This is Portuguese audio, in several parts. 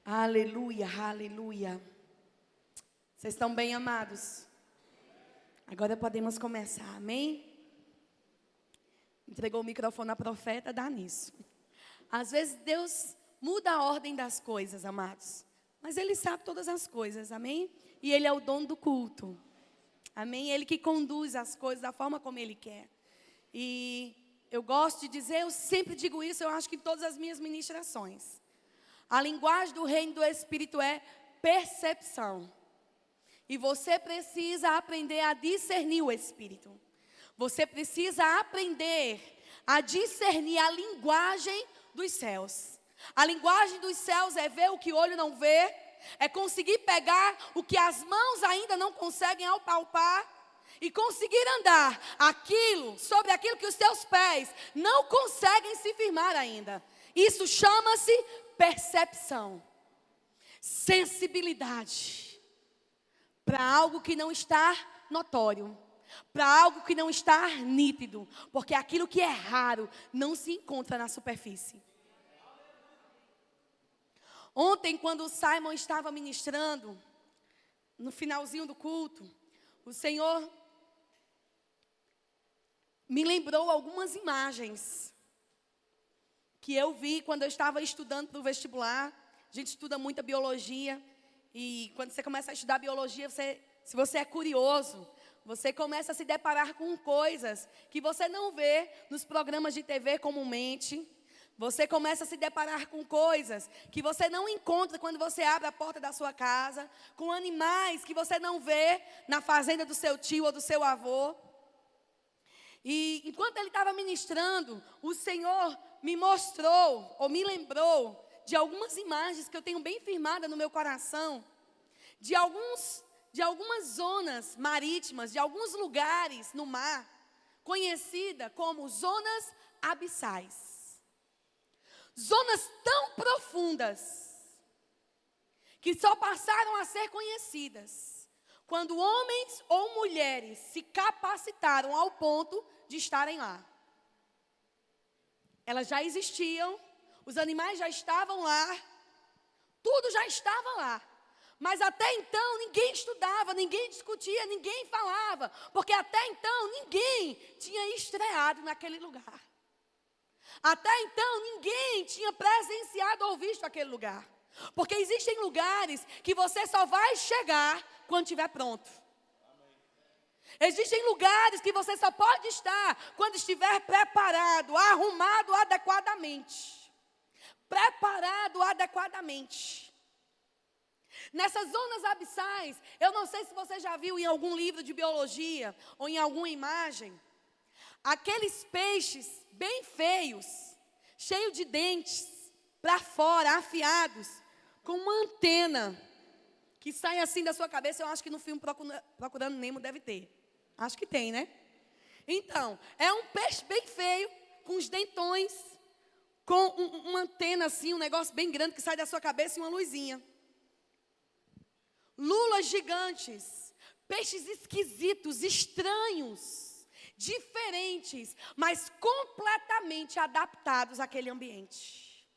Aleluia, aleluia. Vocês estão bem, amados? Agora podemos começar, amém? Entregou o microfone à profeta, dá nisso. Às vezes Deus muda a ordem das coisas, amados. Mas Ele sabe todas as coisas, amém? E Ele é o dono do culto, amém? Ele que conduz as coisas da forma como Ele quer. E eu gosto de dizer, eu sempre digo isso, eu acho que em todas as minhas ministrações. A linguagem do reino do Espírito é percepção. E você precisa aprender a discernir o Espírito. Você precisa aprender a discernir a linguagem dos céus. A linguagem dos céus é ver o que o olho não vê. É conseguir pegar o que as mãos ainda não conseguem apalpar. E conseguir andar sobre aquilo que os seus pés não conseguem se firmar ainda. Isso chama-se percepção, sensibilidade para algo que não está notório, para algo que não está nítido, porque aquilo que é raro não se encontra na superfície. Ontem, quando o Simon estava ministrando, no finalzinho do culto, o Senhor me lembrou algumas imagens que eu vi quando eu estava estudando para o vestibular. A gente estuda muita biologia. E quando você começa a estudar biologia, se você é curioso, você começa a se deparar com coisas que você não vê nos programas de TV comumente. Você começa a se deparar com coisas que você não encontra quando você abre a porta da sua casa. Com animais que você não vê na fazenda do seu tio ou do seu avô. E enquanto ele estava ministrando, o Senhor me mostrou, ou me lembrou, de algumas imagens que eu tenho bem firmada no meu coração, de algumas zonas marítimas, de alguns lugares no mar, conhecida como zonas abissais. Zonas tão profundas, que só passaram a ser conhecidas quando homens ou mulheres se capacitaram ao ponto de estarem lá. Elas já existiam, os animais já estavam lá, tudo já estava lá. Mas até então ninguém estudava, ninguém discutia, ninguém falava. Porque até então ninguém tinha estreado naquele lugar. Até então ninguém tinha presenciado ou visto aquele lugar. Porque existem lugares que você só vai chegar quando estiver pronto. Existem lugares que você só pode estar quando estiver preparado, arrumado adequadamente. Preparado adequadamente. Nessas zonas abissais, eu não sei se você já viu em algum livro de biologia ou em alguma imagem, aqueles peixes bem feios, cheios de dentes, para fora, afiados, com uma antena que sai assim da sua cabeça. Eu acho que no filme Procurando Nemo deve ter. Acho que tem, né? Então, é um peixe bem feio, com os dentões, com uma antena assim, um negócio bem grande que sai da sua cabeça e uma luzinha. Lulas gigantes, peixes esquisitos, estranhos, diferentes, mas completamente adaptados àquele ambiente.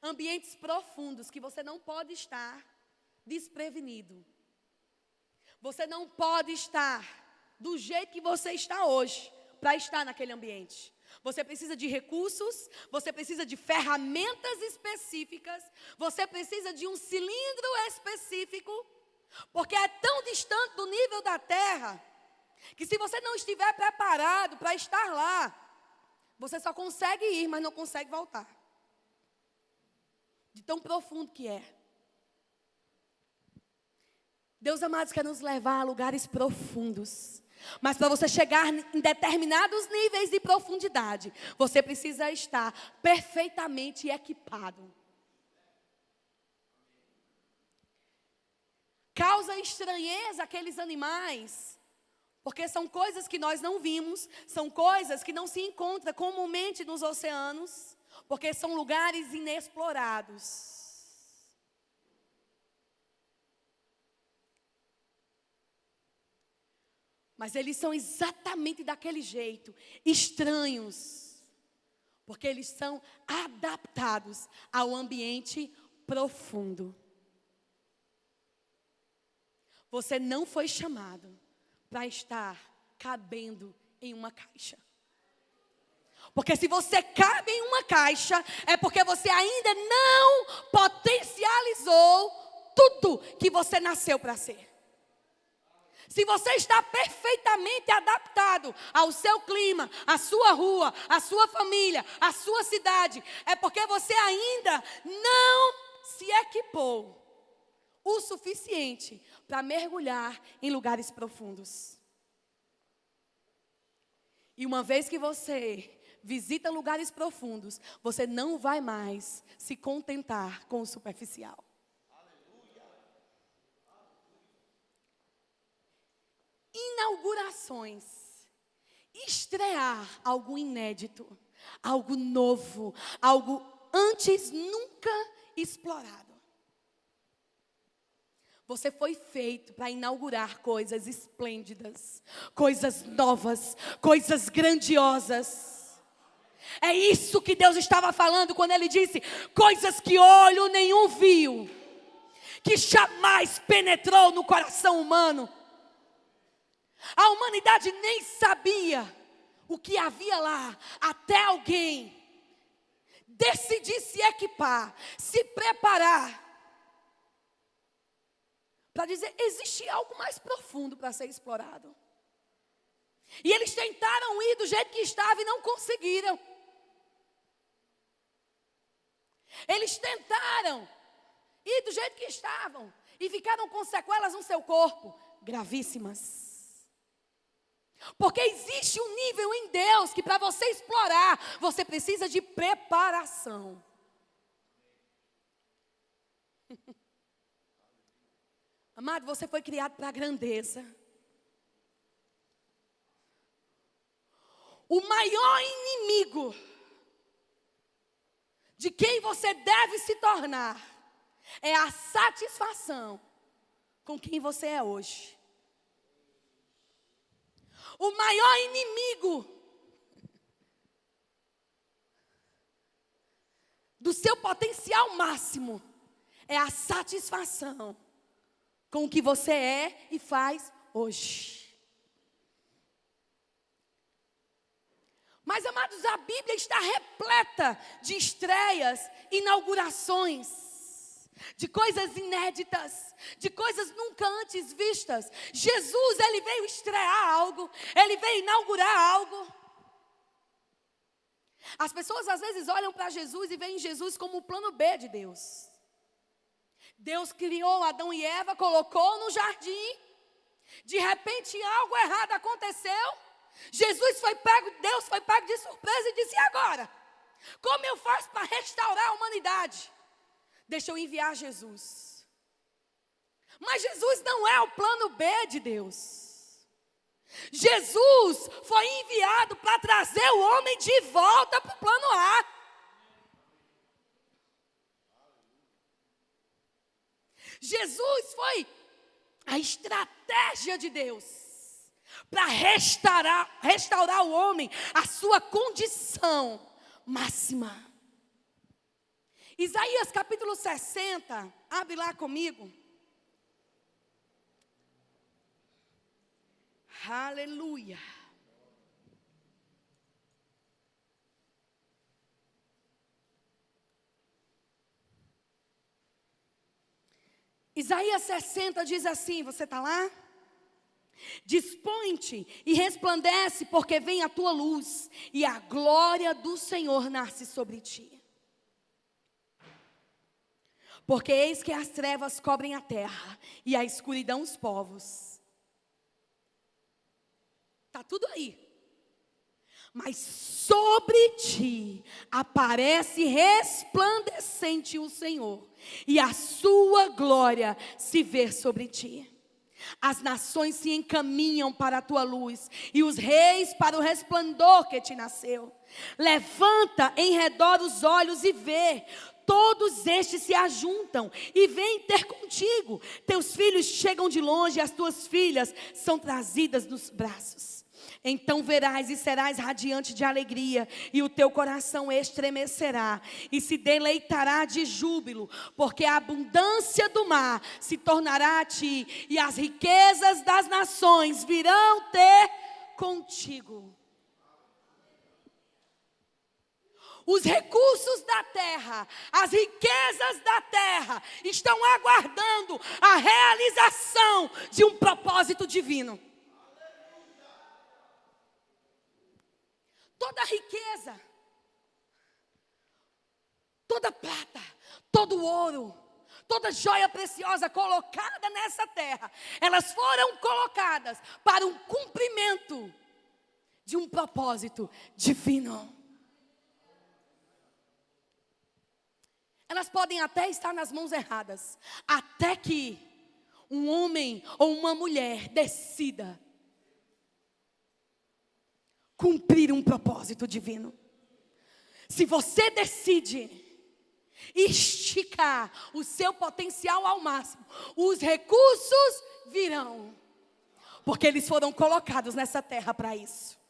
Ambientes profundos que você não pode estar desprevenido. Você não pode estar do jeito que você está hoje para estar naquele ambiente. Você precisa de recursos, você precisa de ferramentas específicas, você precisa de um cilindro específico, porque é tão distante do nível da terra, que se você não estiver preparado para estar lá, você só consegue ir, mas não consegue voltar. De tão profundo que é. Deus, amados, quer nos levar a lugares profundos. Mas para você chegar em determinados níveis de profundidade, você precisa estar perfeitamente equipado. Causa estranheza aqueles animais, porque são coisas que nós não vimos, são coisas que não se encontram comumente nos oceanos, porque são lugares inexplorados. Mas eles são exatamente daquele jeito, estranhos, porque eles são adaptados ao ambiente profundo. Você não foi chamado para estar cabendo em uma caixa. Porque se você cabe em uma caixa, é porque você ainda não potencializou tudo que você nasceu para ser. Se você está perfeitamente adaptado ao seu clima, à sua rua, à sua família, à sua cidade, é porque você ainda não se equipou o suficiente para mergulhar em lugares profundos. E uma vez que você visita lugares profundos, você não vai mais se contentar com o superficial. Inaugurações, estrear algo inédito, algo novo, algo antes nunca explorado. Você foi feito para inaugurar coisas esplêndidas, coisas novas, coisas grandiosas. É isso que Deus estava falando quando Ele disse: coisas que olho nenhum viu, que jamais penetrou no coração humano. A humanidade nem sabia o que havia lá, até alguém decidir se equipar, se preparar, para dizer: existe algo mais profundo para ser explorado. E eles tentaram ir do jeito que estava e não conseguiram. Eles tentaram ir do jeito que estavam e ficaram com sequelas no seu corpo gravíssimas. Porque existe um nível em Deus que para você explorar, você precisa de preparação. Amado, você foi criado para a grandeza. O maior inimigo de quem você deve se tornar é a satisfação com quem você é hoje. O maior inimigo do seu potencial máximo é a satisfação com o que você é e faz hoje. Mas, amados, a Bíblia está repleta de estreias, inaugurações, de coisas inéditas, de coisas nunca antes vistas. Jesus, Ele veio estrear algo, Ele veio inaugurar algo. As pessoas às vezes olham para Jesus e veem Jesus como o plano B de Deus. Deus criou Adão e Eva, colocou no jardim, de repente algo errado aconteceu. Deus foi pego de surpresa e disse: e agora? Como eu faço para restaurar a humanidade? Deixa eu enviar Jesus. Mas Jesus não é o plano B de Deus. Jesus foi enviado para trazer o homem de volta para o plano A. Jesus foi a estratégia de Deus para restaurar o homem à sua condição máxima. Isaías capítulo 60, abre lá comigo. Aleluia. Isaías 60 diz assim, você está lá? Dispõe-te e resplandece, porque vem a tua luz, e a glória do Senhor nasce sobre ti. Porque eis que as trevas cobrem a terra, e a escuridão os povos. Está tudo aí. Mas sobre ti aparece resplandecente o Senhor, e a sua glória se vê sobre ti. As nações se encaminham para a tua luz, e os reis para o resplendor que te nasceu. Levanta em redor os olhos e vê. Todos estes se ajuntam e vêm ter contigo. Teus filhos chegam de longe, as tuas filhas são trazidas nos braços. Então verás e serás radiante de alegria, e o teu coração estremecerá, e se deleitará de júbilo, porque a abundância do mar se tornará a ti, e as riquezas das nações virão ter contigo. Os recursos da terra, as riquezas da terra, estão aguardando a realização de um propósito divino. Toda riqueza, toda prata, todo ouro, toda joia preciosa colocada nessa terra, elas foram colocadas para um cumprimento de um propósito divino. Elas podem até estar nas mãos erradas, até que um homem ou uma mulher decida cumprir um propósito divino. Se você decide esticar o seu potencial ao máximo, os recursos virão, porque eles foram colocados nessa terra para isso.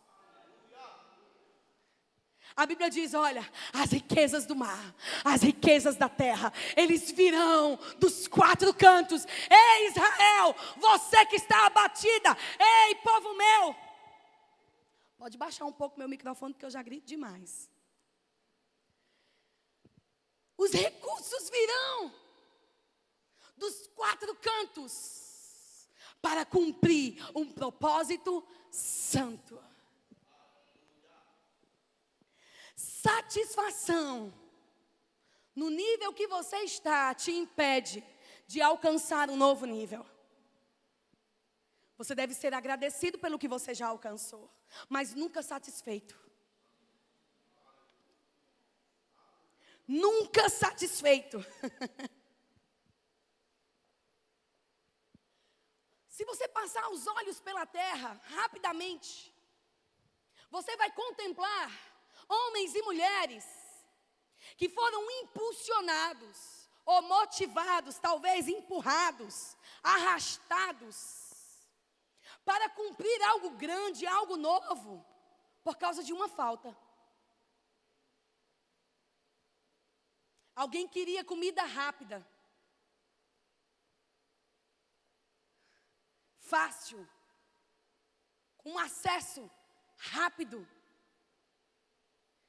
A Bíblia diz, olha, as riquezas do mar, as riquezas da terra, eles virão dos quatro cantos. Ei, Israel, você que está abatida, ei, povo meu. Pode baixar um pouco meu microfone, porque eu já grito demais. Os recursos virão dos quatro cantos para cumprir um propósito santo. Satisfação no nível que você está te impede de alcançar um novo nível. Você deve ser agradecido pelo que você já alcançou, mas nunca satisfeito. Nunca satisfeito. Se você passar os olhos pela terra, rapidamente, você vai contemplar homens e mulheres que foram impulsionados, ou motivados, talvez empurrados, arrastados, para cumprir algo grande, algo novo, por causa de uma falta. Alguém queria comida rápida, fácil, com acesso rápido.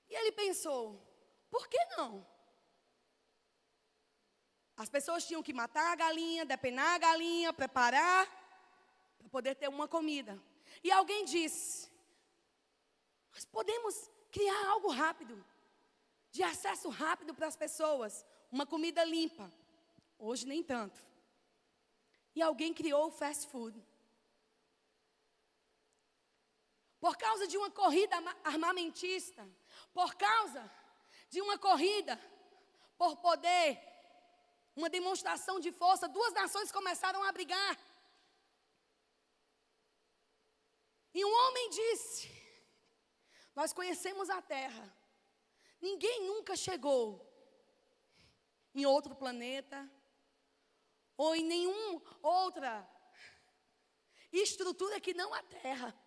E ele pensou, por que não? As pessoas tinham que matar a galinha, depenar a galinha, preparar, para poder ter uma comida. E alguém disse, nós podemos criar algo rápido, de acesso rápido para as pessoas, uma comida limpa. Hoje nem tanto. E alguém criou o fast food. Por causa de uma corrida armamentista, por causa de uma corrida por poder, uma demonstração de força, duas nações começaram a brigar. E um homem disse, nós conhecemos a terra, ninguém nunca chegou em outro planeta, ou em nenhuma outra estrutura que não a terra.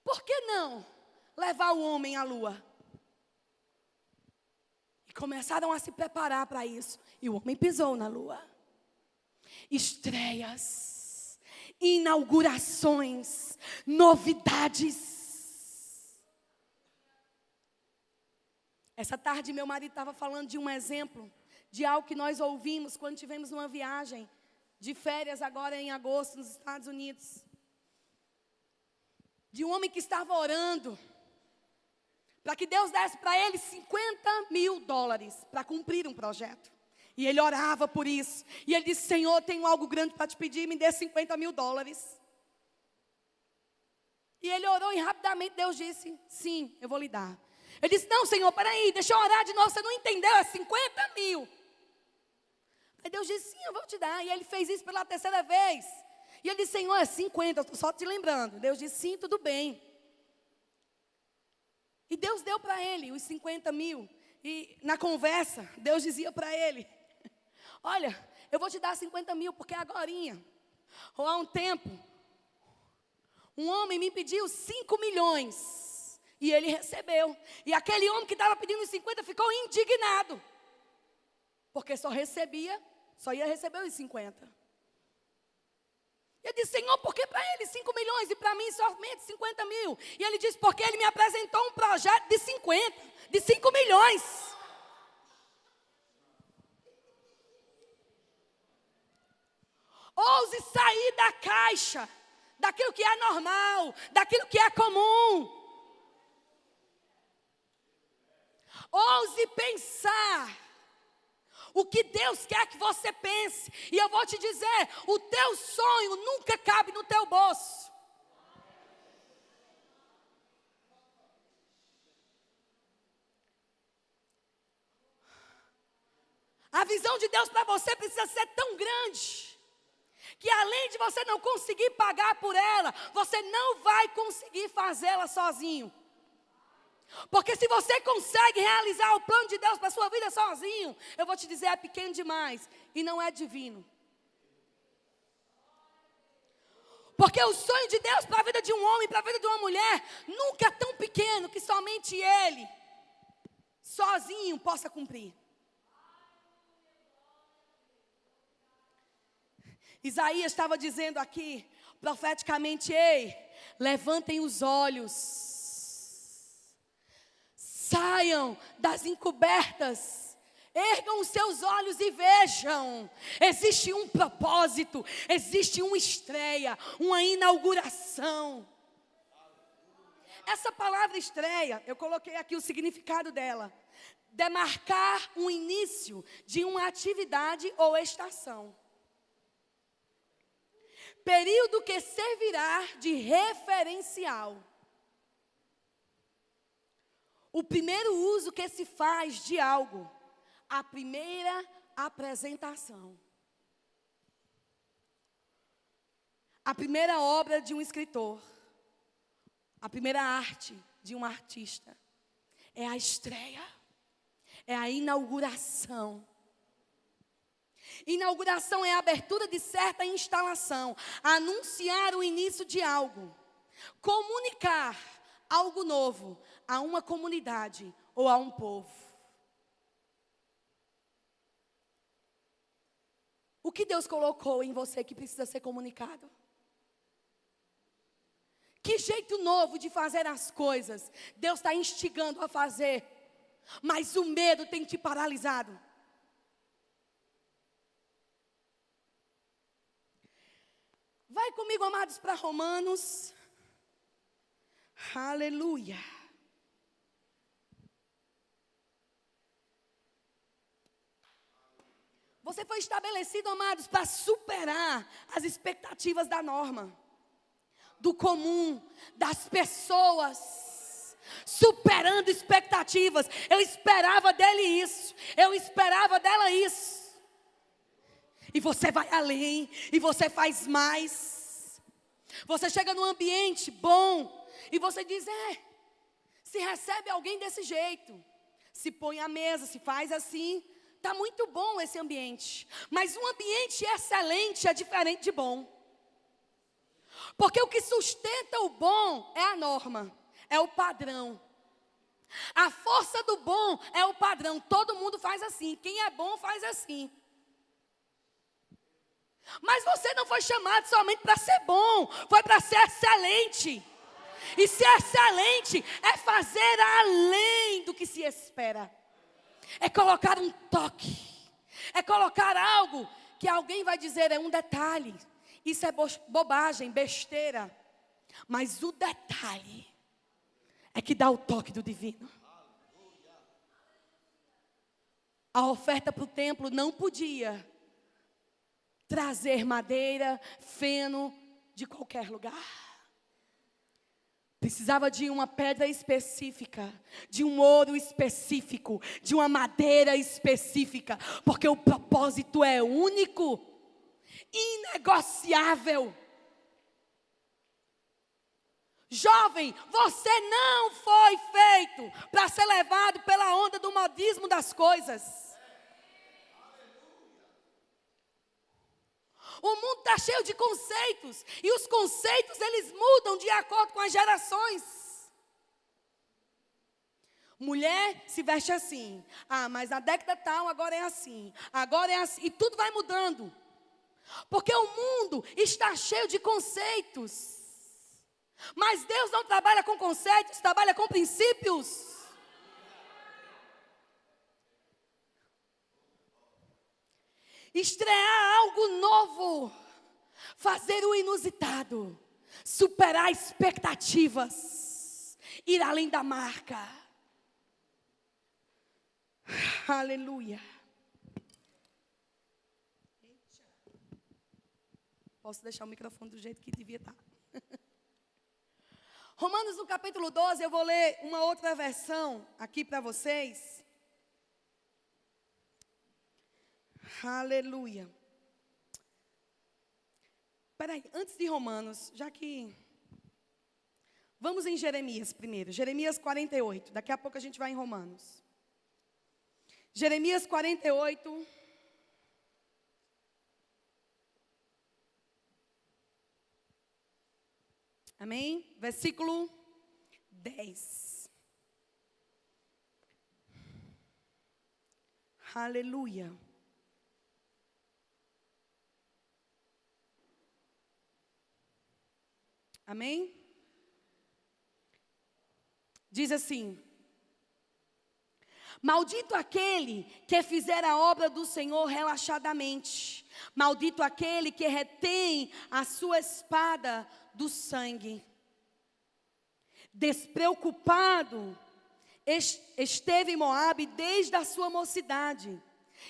Por que não levar o homem à lua? E começaram a se preparar para isso. E o homem pisou na lua. Estreias, inaugurações, novidades. Essa tarde meu marido estava falando de um exemplo, de algo que nós ouvimos quando tivemos uma viagem de férias agora em agosto nos Estados Unidos. De um homem que estava orando para que Deus desse para ele $50 mil para cumprir um projeto. E ele orava por isso. E ele disse, Senhor, tenho algo grande para te pedir, me dê $50 mil. E ele orou e rapidamente Deus disse, sim, eu vou lhe dar. Ele disse, não, Senhor, peraí, deixa eu orar de novo, você não entendeu, é 50 mil. Aí Deus disse, sim, eu vou te dar. E ele fez isso pela terceira vez. E ele disse, Senhor, é 50, eu estou só te lembrando. Deus disse, sim, tudo bem. E Deus deu para ele os 50 mil. E na conversa, Deus dizia para ele, olha, eu vou te dar 50 mil, porque agorinha, ou há um tempo, Um homem me pediu 5 milhões. E ele recebeu. E aquele homem que estava pedindo os 50 ficou indignado. Porque só ia receber os 50. Eu disse, Senhor, por que para ele 5 milhões e para mim somente 50 mil? E ele disse, porque ele me apresentou um projeto de 5 milhões. Ouse sair da caixa, daquilo que é normal, daquilo que é comum. Ouse pensar o que Deus quer que você pense. E eu vou te dizer, o teu sonho nunca cabe no teu bolso. A visão de Deus para você precisa ser tão grande, que além de você não conseguir pagar por ela, você não vai conseguir fazê-la sozinho. Porque se você consegue realizar o plano de Deus para a sua vida sozinho, eu vou te dizer, é pequeno demais e não é divino. Porque o sonho de Deus para a vida de um homem, para a vida de uma mulher, nunca é tão pequeno que somente ele, sozinho, possa cumprir. Isaías estava dizendo aqui, profeticamente, ei, levantem os olhos. Saiam das encobertas, ergam os seus olhos e vejam. Existe um propósito, existe uma estreia, uma inauguração. Essa palavra estreia, eu coloquei aqui o significado dela. Demarcar um início de uma atividade ou estação. Período que servirá de referencial. O primeiro uso que se faz de algo, a primeira apresentação. A primeira obra de um escritor, a primeira arte de um artista, é a estreia, é a inauguração. Inauguração é a abertura de certa instalação, anunciar o início de algo, comunicar algo novo a uma comunidade ou a um povo. O que Deus colocou em você que precisa ser comunicado? Que jeito novo de fazer as coisas Deus está instigando a fazer, mas o medo tem te paralisado? Vai comigo, amados, para Romanos. Aleluia. Você foi estabelecido, amados, para superar as expectativas da norma, do comum, das pessoas. Superando expectativas. Eu esperava dele isso, eu esperava dela isso. E você vai além, e você faz mais. Você chega num ambiente bom, e você diz, se recebe alguém desse jeito, se põe à mesa, se faz assim, está muito bom esse ambiente. Mas um ambiente excelente é diferente de bom. Porque o que sustenta o bom é a norma, é o padrão. A força do bom é o padrão, todo mundo faz assim, quem é bom faz assim. Mas você não foi chamado somente para ser bom, foi para ser excelente. E ser excelente é fazer além do que se espera. É colocar um toque, é colocar algo que alguém vai dizer é um detalhe. Isso é bobagem, besteira. Mas o detalhe é que dá o toque do divino. A oferta para o templo não podia trazer madeira, feno de qualquer lugar. Precisava de uma pedra específica, de um ouro específico, de uma madeira específica, porque o propósito é único, inegociável. Jovem, você não foi feito para ser levado pela onda do modismo das coisas. O mundo está cheio de conceitos. E os conceitos, eles mudam de acordo com as gerações. Mulher se veste assim. Ah, mas na década tal agora é assim. Agora é assim. E tudo vai mudando. Porque o mundo está cheio de conceitos. Mas Deus não trabalha com conceitos, trabalha com princípios. Estrear algo novo, fazer o inusitado, superar expectativas, ir além da marca. Aleluia. Posso deixar o microfone do jeito que devia estar. Romanos no capítulo 12, eu vou ler uma outra versão aqui para vocês. Aleluia. Peraí, antes de Romanos, já que... Vamos em Jeremias primeiro. Jeremias 48. Daqui a pouco a gente vai em Romanos. Jeremias 48. Amém? Versículo 10. Aleluia. Amém? Diz assim: maldito aquele que fizer a obra do Senhor relaxadamente. Maldito aquele que retém a sua espada do sangue. Despreocupado esteve Moabe desde a sua mocidade,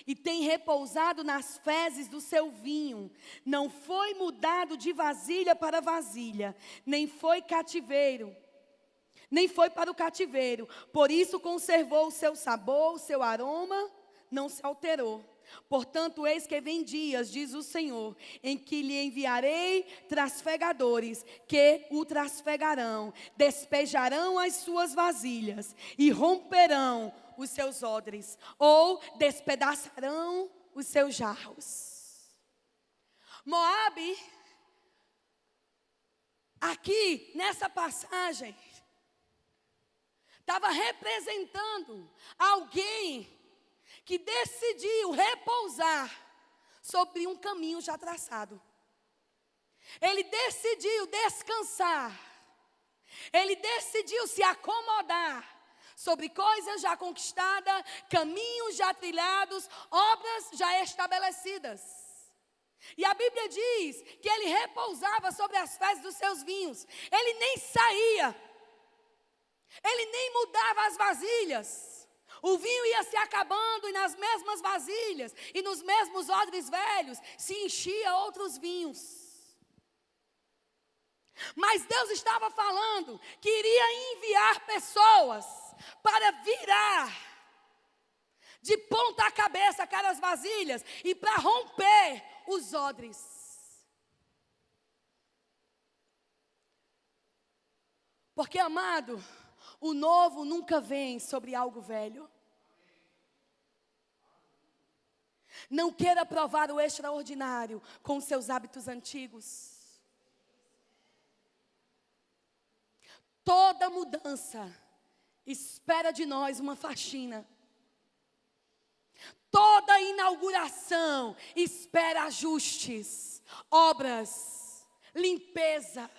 e tem repousado nas fezes do seu vinho. Não foi mudado de vasilha para vasilha, nem foi para o cativeiro. Por isso conservou o seu sabor, o seu aroma não se alterou. Portanto, eis que vem dias, diz o Senhor, em que lhe enviarei trasfegadores, que o trasfegarão, despejarão as suas vasilhas e romperão os seus odres, ou despedaçarão os seus jarros. Moabe, aqui nessa passagem, estava representando alguém que decidiu repousar sobre um caminho já traçado. Ele decidiu descansar. Ele decidiu se acomodar sobre coisas já conquistadas, caminhos já trilhados, obras já estabelecidas. E a Bíblia diz que ele repousava sobre as fezes dos seus vinhos. Ele nem saía. Ele nem mudava as vasilhas. O vinho ia se acabando e nas mesmas vasilhas e nos mesmos odres velhos se enchia outros vinhos. Mas Deus estava falando que iria enviar pessoas para virar de ponta cabeça aquelas vasilhas e para romper os odres. Porque, amado, o novo nunca vem sobre algo velho. Não queira provar o extraordinário com os seus hábitos antigos. Toda mudança espera de nós uma faxina. Toda inauguração espera ajustes, obras, limpeza.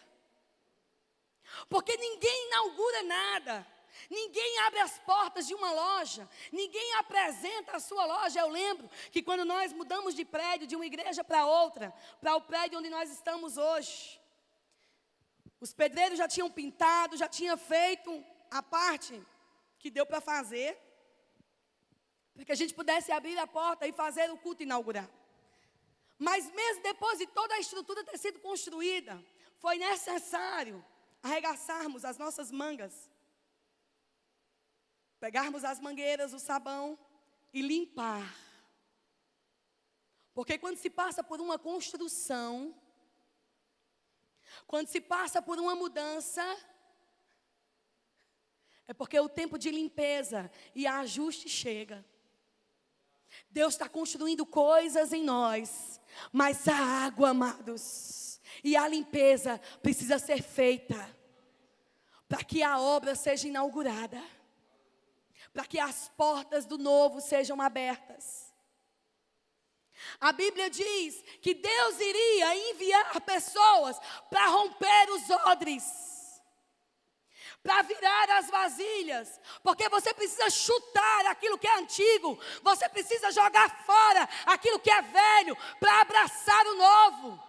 Porque ninguém inaugura nada. Ninguém abre as portas de uma loja. Ninguém apresenta a sua loja. Eu lembro que quando nós mudamos de prédio, de uma igreja para outra, para o prédio onde nós estamos hoje, os pedreiros já tinham pintado, já tinham feito a parte que deu para fazer, para que a gente pudesse abrir a porta e fazer o culto inaugural. Mas mesmo depois de toda a estrutura ter sido construída, foi necessário arregaçarmos as nossas mangas, pegarmos as mangueiras, o sabão e limpar. Porque quando se passa por uma construção, quando se passa por uma mudança, é porque o tempo de limpeza e ajuste chega. Deus está construindo coisas em nós, mas a água, amados, e a limpeza precisa ser feita para que a obra seja inaugurada, para que as portas do novo sejam abertas. A Bíblia diz que Deus iria enviar pessoas para romper os odres, para virar as vasilhas, porque você precisa chutar aquilo que é antigo, você precisa jogar fora aquilo que é velho, para abraçar o novo.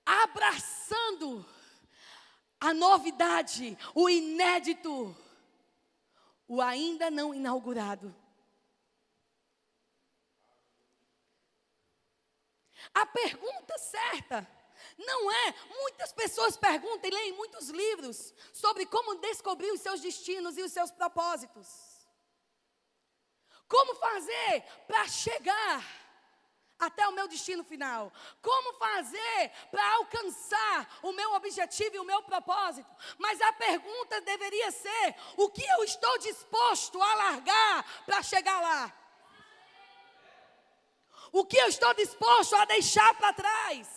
Abraçando a novidade, o inédito, o ainda não inaugurado. A pergunta certa não é, muitas pessoas perguntam e leem muitos livros sobre como descobrir os seus destinos e os seus propósitos. Como fazer para chegar até o meu destino final? Como fazer para alcançar o meu objetivo e o meu propósito? Mas a pergunta deveria ser: o que eu estou disposto a largar para chegar lá? O que eu estou disposto a deixar para trás?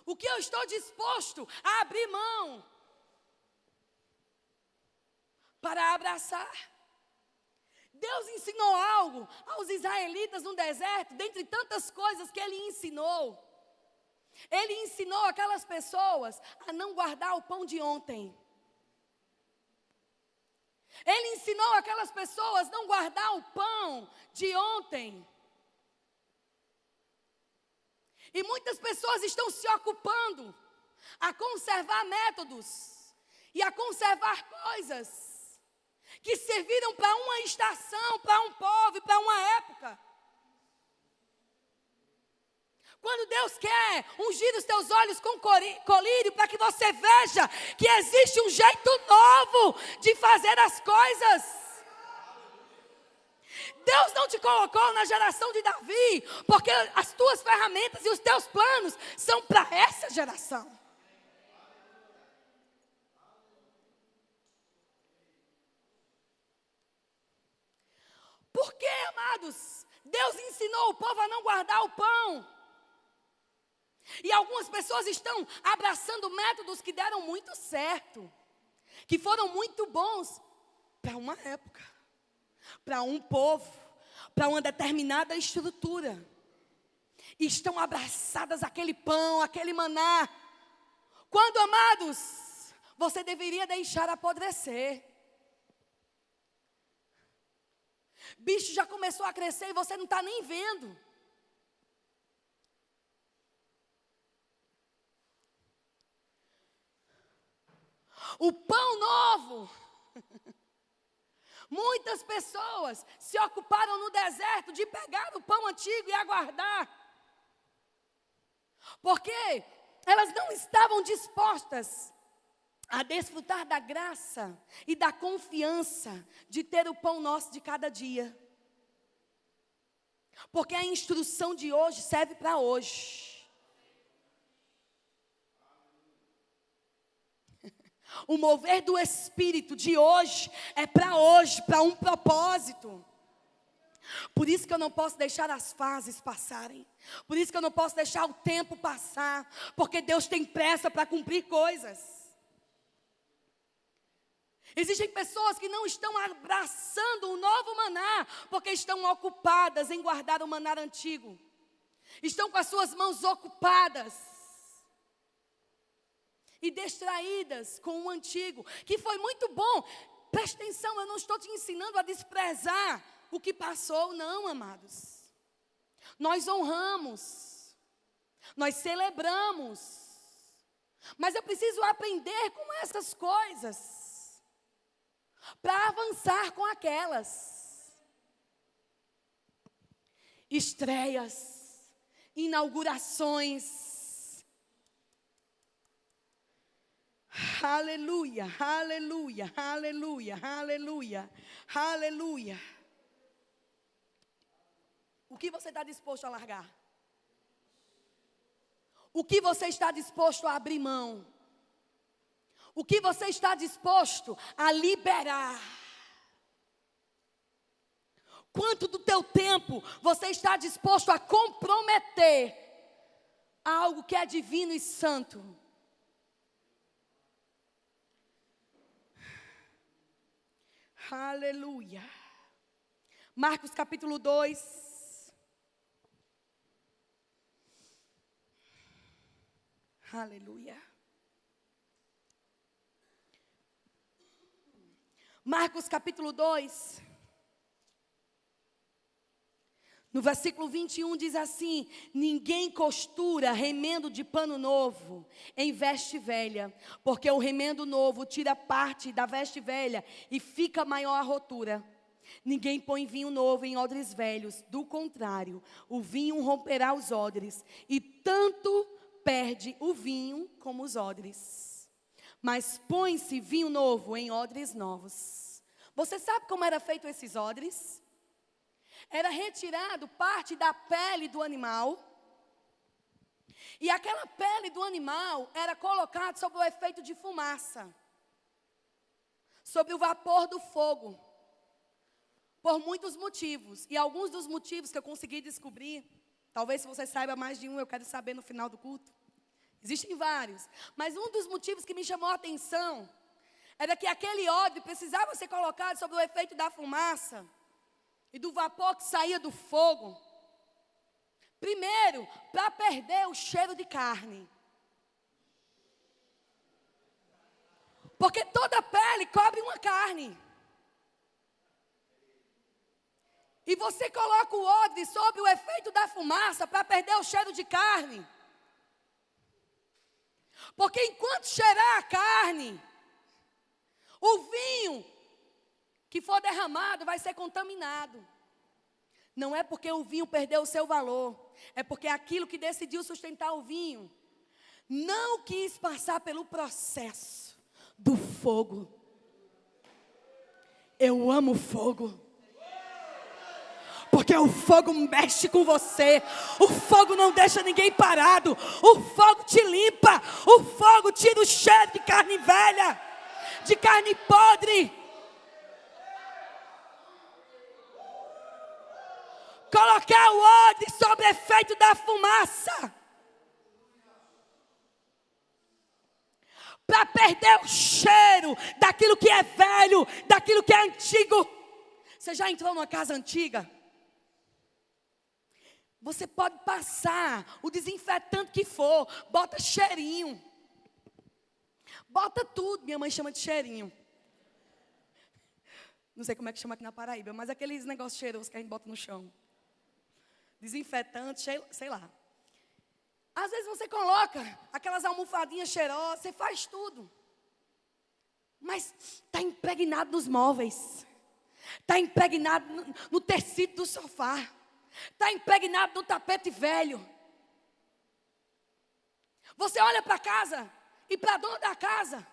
O que eu estou disposto a abrir mão para abraçar? Deus ensinou algo aos israelitas no deserto, dentre tantas coisas que Ele ensinou. Ele ensinou aquelas pessoas a não guardar o pão de ontem. Ele ensinou aquelas pessoas a não guardar o pão de ontem. E muitas pessoas estão se ocupando a conservar métodos e a conservar coisas que serviram para uma estação, para um povo e para uma época. Quando Deus quer ungir os teus olhos com colírio para que você veja que existe um jeito novo de fazer as coisas. Deus não te colocou na geração de Davi, porque as tuas ferramentas e os teus planos são para essa geração. Por que, amados? Deus ensinou o povo a não guardar o pão. E algumas pessoas estão abraçando métodos que deram muito certo, que foram muito bons para uma época, para um povo, para uma determinada estrutura. E estão abraçadas àquele pão, àquele maná. Quando, amados, você deveria deixar apodrecer. Bicho já começou a crescer e você não está nem vendo. O pão novo. Muitas pessoas se ocuparam no deserto de pegar o pão antigo e aguardar. Porque elas não estavam dispostas a desfrutar da graça e da confiança de ter o pão nosso de cada dia. Porque a instrução de hoje serve para hoje. O mover do Espírito de hoje é para hoje, para um propósito. Por isso que eu não posso deixar as fases passarem. Por isso que eu não posso deixar o tempo passar. Porque Deus tem pressa para cumprir coisas. Existem pessoas que não estão abraçando o novo maná, porque estão ocupadas em guardar o maná antigo. Estão com as suas mãos ocupadas e distraídas com o antigo, que foi muito bom. Preste atenção, eu não estou te ensinando a desprezar o que passou, não, amados. Nós honramos, nós celebramos, mas eu preciso aprender com essas coisas, para avançar com aquelas. Estreias, inaugurações. Aleluia, aleluia, aleluia, aleluia, aleluia. O que você está disposto a largar? O que você está disposto a abrir mão? O que você está disposto a liberar? Quanto do teu tempo você está disposto a comprometer a algo que é divino e santo? Aleluia. Marcos capítulo 2. Aleluia. Marcos capítulo 2. No versículo 21 diz assim: ninguém costura remendo de pano novo em veste velha, porque o remendo novo tira parte da veste velha e fica maior a rotura. Ninguém põe vinho novo em odres velhos, do contrário, o vinho romperá os odres, e tanto perde o vinho como os odres. Mas põe-se vinho novo em odres novos. Você sabe como era feito esses odres? Era retirado parte da pele do animal, e aquela pele do animal era colocada sob o efeito de fumaça, sob o vapor do fogo, por muitos motivos. E alguns dos motivos que eu consegui descobrir, talvez se você saiba mais de um, eu quero saber no final do culto. Existem vários, mas um dos motivos que me chamou a atenção era que aquele odre precisava ser colocado sob o efeito da fumaça e do vapor que saía do fogo. Primeiro, para perder o cheiro de carne. Porque toda pele cobre uma carne. E você coloca o odre sob o efeito da fumaça para perder o cheiro de carne. Porque enquanto cheirar a carne, o vinho que for derramado vai ser contaminado. Não é porque o vinho perdeu o seu valor, é porque aquilo que decidiu sustentar o vinho não quis passar pelo processo do fogo. Eu amo fogo, porque o fogo mexe com você. O fogo não deixa ninguém parado. O fogo te limpa. O fogo tira o cheiro de carne velha, de carne podre. Colocar o odre sob efeito da fumaça, para perder o cheiro daquilo que é velho, daquilo que é antigo. Você já entrou numa casa antiga? Você pode passar o desinfetante que for, bota cheirinho, bota tudo. Minha mãe chama de cheirinho. Não sei como é que chama aqui na Paraíba, mas aqueles negócios cheirosos que a gente bota no chão. Desinfetante, sei lá. Às vezes você coloca aquelas almofadinhas cheirosas, você faz tudo. Mas está impregnado nos móveis. Está impregnado no tecido do sofá. Está impregnado no tapete velho. Você olha para a casa e para a dona da casa,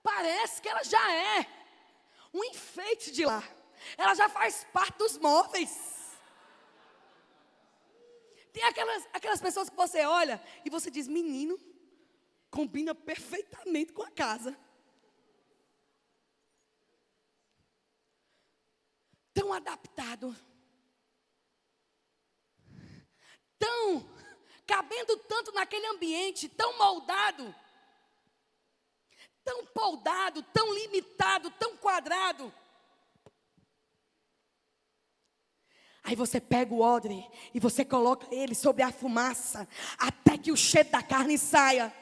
parece que ela já é um enfeite de lá. Ela já faz parte dos móveis. Tem aquelas pessoas que você olha e você diz: menino, combina perfeitamente com a casa. Tão adaptado. Tão cabendo tanto naquele ambiente, tão moldado. Tão poldado, tão limitado, tão quadrado. Aí você pega o odre e você coloca ele sobre a fumaça, até que o cheiro da carne saia.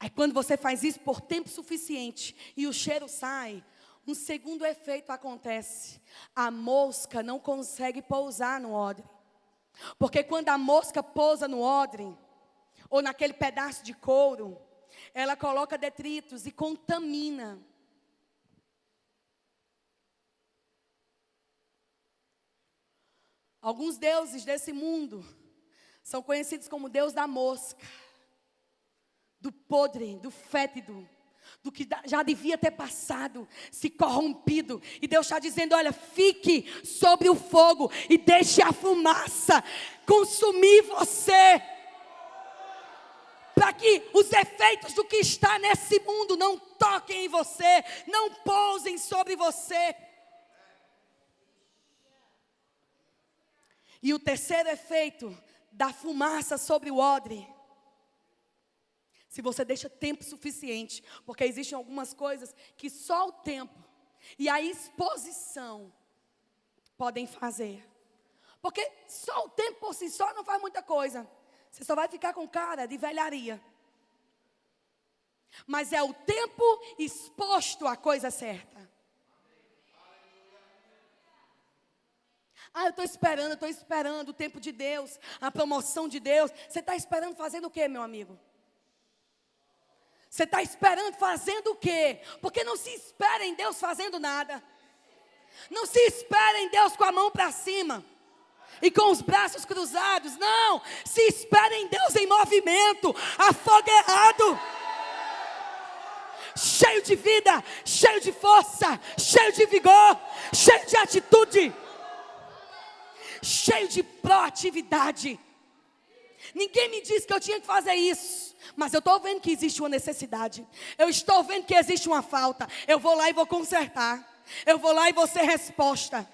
Aí quando você faz isso por tempo suficiente e o cheiro sai, um segundo efeito acontece. A mosca não consegue pousar no odre. Porque quando a mosca pousa no odre, ou naquele pedaço de couro, ela coloca detritos e contamina. Alguns deuses desse mundo são conhecidos como Deus da mosca, do podre, do fétido, do que já devia ter passado, se corrompido. E Deus está dizendo: olha, fique sobre o fogo e deixe a fumaça consumir você, para que os efeitos do que está nesse mundo não toquem em você, não pousem sobre você. E o terceiro efeito da fumaça sobre o odre, se você deixa tempo suficiente, porque existem algumas coisas que só o tempo e a exposição podem fazer. Porque só o tempo por si só não faz muita coisa. Você só vai ficar com cara de velharia. Mas é o tempo exposto à coisa certa. Eu estou esperando o tempo de Deus, a promoção de Deus. Você está esperando fazendo o quê, meu amigo? Você está esperando fazendo o quê? Porque não se espera em Deus fazendo nada. Não se espera em Deus com a mão para cima e com os braços cruzados. Não, se espera em Deus em movimento, afogueado, cheio de vida, cheio de força, cheio de vigor, cheio de atitude, cheio de proatividade. Ninguém me disse que eu tinha que fazer isso, mas eu estou vendo que existe uma necessidade. Eu estou vendo que existe uma falta. Eu vou lá e vou consertar. Eu vou lá e vou ser resposta.